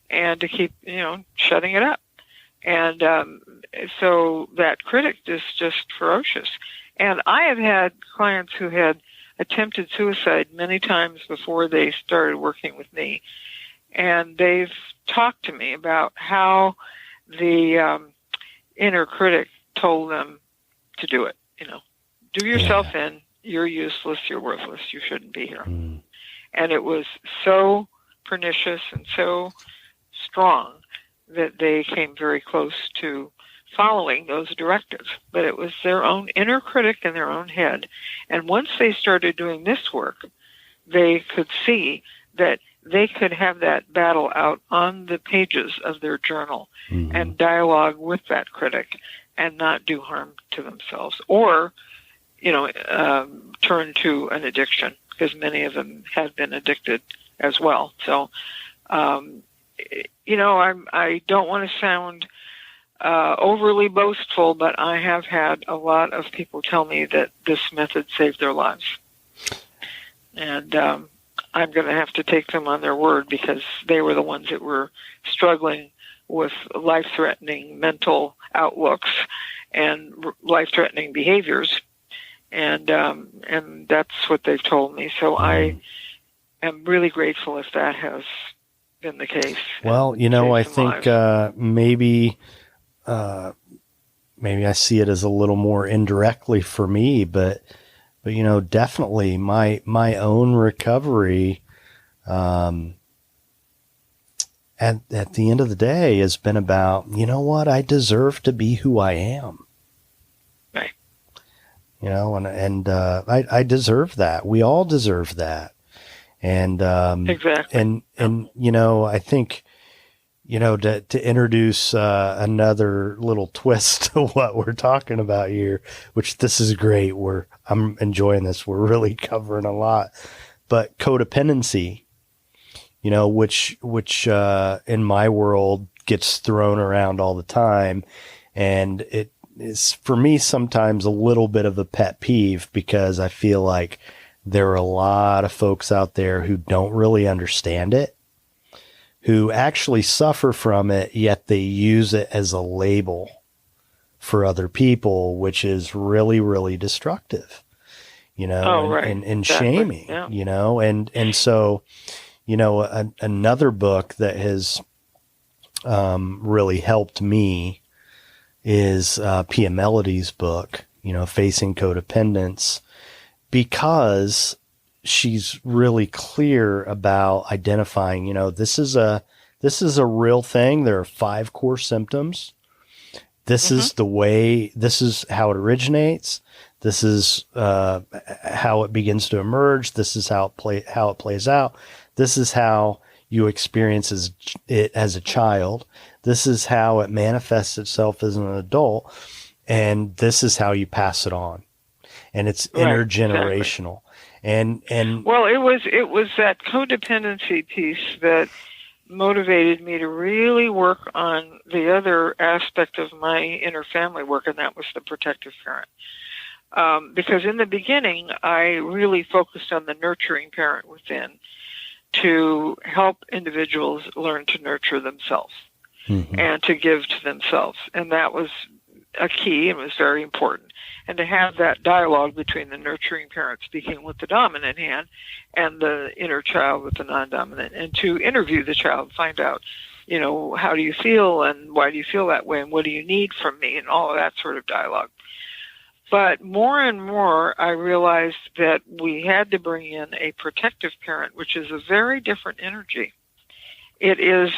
and to keep shutting it up, and so that critic is just ferocious. And I have had clients who had attempted suicide many times before they started working with me. And they've talked to me about how the inner critic told them to do it. Do yourself in. You're useless. You're worthless. You shouldn't be here. And it was so pernicious and so strong that they came very close to following those directives. But it was their own inner critic in their own head. And once they started doing this work, they could see that they could have that battle out on the pages of their journal and dialogue with that critic and not do harm to themselves or, turn to an addiction, because many of them had been addicted as well. So, I don't want to sound overly boastful, but I have had a lot of people tell me that this method saved their lives. And I'm going to have to take them on their word, because they were the ones that were struggling with life-threatening mental outlooks and life-threatening behaviors, and that's what they've told me. So I am really grateful if that has been the case. Well, I think maybe maybe I see it as a little more indirectly for me, but definitely my own recovery, at the end of the day has been about, what, I deserve to be who I am. Right. I deserve that. We all deserve that. And, exactly. And I think, to introduce another little twist to what we're talking about here, which this is great. I'm enjoying this. We're really covering a lot, but codependency, which in my world gets thrown around all the time. And it is for me sometimes a little bit of a pet peeve, because I feel like there are a lot of folks out there who don't really understand it, who actually suffer from it, yet they use it as a label for other people, which is really, really destructive, Right. and Exactly. shaming, Yeah. And so, another book that has really helped me is Pia Melody's book, Facing Codependence, because she's really clear about identifying, this is a real thing. There are 5 core symptoms. This is the way, this is how it originates. This is how it begins to emerge. This is how it plays out. This is how you experience it as a child. This is how it manifests itself as an adult. And this is how you pass it on. And it's intergenerational. Exactly. And well, it was that codependency piece that motivated me to really work on the other aspect of my inner family work, and that was the protective parent. Because in the beginning, I really focused on the nurturing parent within to help individuals learn to nurture themselves and to give to themselves. And that was a key and was very important. And to have that dialogue between the nurturing parent speaking with the dominant hand and the inner child with the non-dominant, and to interview the child, find out, how do you feel and why do you feel that way and what do you need from me, and all of that sort of dialogue. But more and more, I realized that we had to bring in a protective parent, which is a very different energy. It is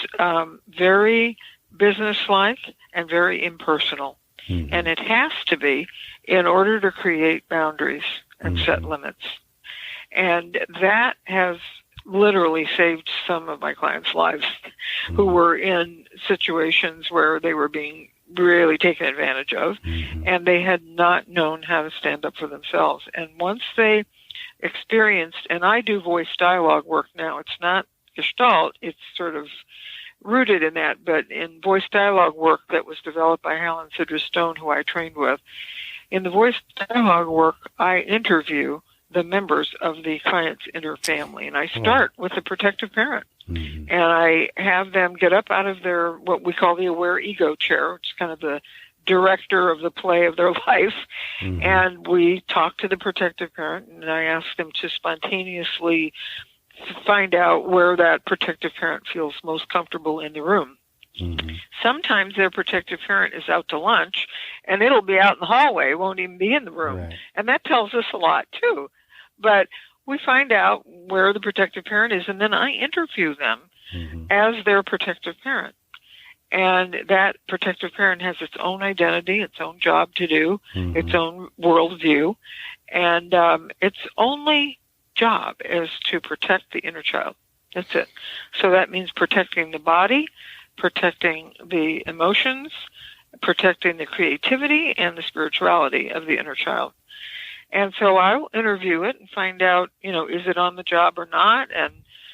very businesslike and very impersonal. And it has to be in order to create boundaries and set limits. And that has literally saved some of my clients' lives who were in situations where they were being really taken advantage of, and they had not known how to stand up for themselves. And once they experienced, and I do voice dialogue work now, it's not Gestalt, it's sort of rooted in that, but in voice dialogue work that was developed by Helen Sidra Stone, who I trained with. In the voice dialogue work, I interview the members of the client's inner family, and I start with the protective parent. And I have them get up out of their, what we call the aware ego chair, which is kind of the director of the play of their life. And we talk to the protective parent, and I ask them to spontaneously find out where that protective parent feels most comfortable in the room. Sometimes their protective parent is out to lunch, and it'll be out in the hallway, won't even be in the room. And that tells us a lot, too. But we find out where the protective parent is, and then I interview them as their protective parent. And that protective parent has its own identity, its own job to do, its own worldview, and its only job is to protect the inner child. That's it. So that means protecting the body, protecting the emotions, protecting the creativity and the spirituality of the inner child. And so I'll interview it and find out, is it on the job or not? And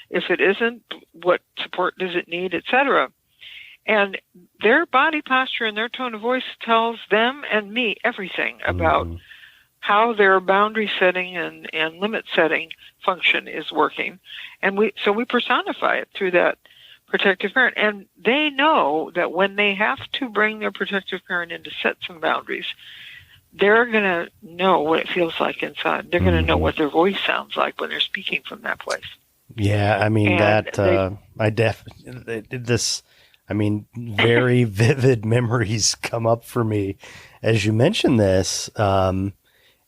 if it isn't, what support does it need, etc. And their body posture and their tone of voice tells them and me everything about how their boundary setting and limit setting function is working. And we personify it through that protective parent. And they know that when they have to bring their protective parent in to set some boundaries, they're going to know what it feels like inside. They're going to know what their voice sounds like when they're speaking from that place. Yeah, I mean, and I mean, very vivid memories come up for me as you mention this. And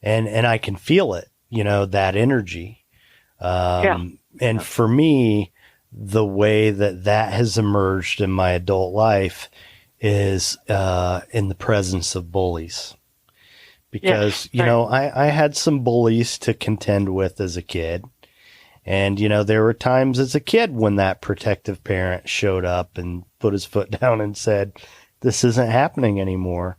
I can feel it, that energy. And for me, the way that has emerged in my adult life is in the presence of bullies. Because, I had some bullies to contend with as a kid. And, there were times as a kid when that protective parent showed up and put his foot down and said, this isn't happening anymore.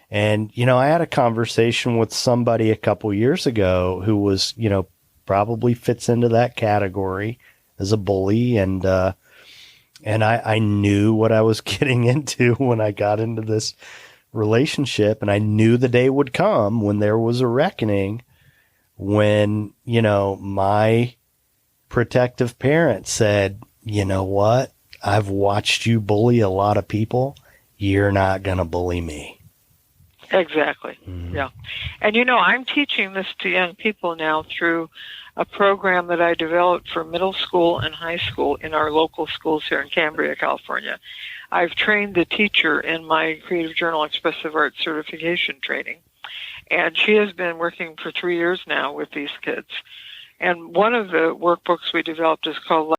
And, I had a conversation with somebody a couple years ago who was, probably fits into that category as a bully. And I knew what I was getting into when I got into this relationship. And I knew the day would come when there was a reckoning when, my protective parent said, you know what? I've watched you bully a lot of people. You're not going to bully me. Exactly. Yeah. And I'm teaching this to young people now through a program that I developed for middle school and high school in our local schools here in Cambria, California. I've trained the teacher in my Creative Journal Expressive Arts certification training. And she has been working for 3 years now with these kids. And one of the workbooks we developed is called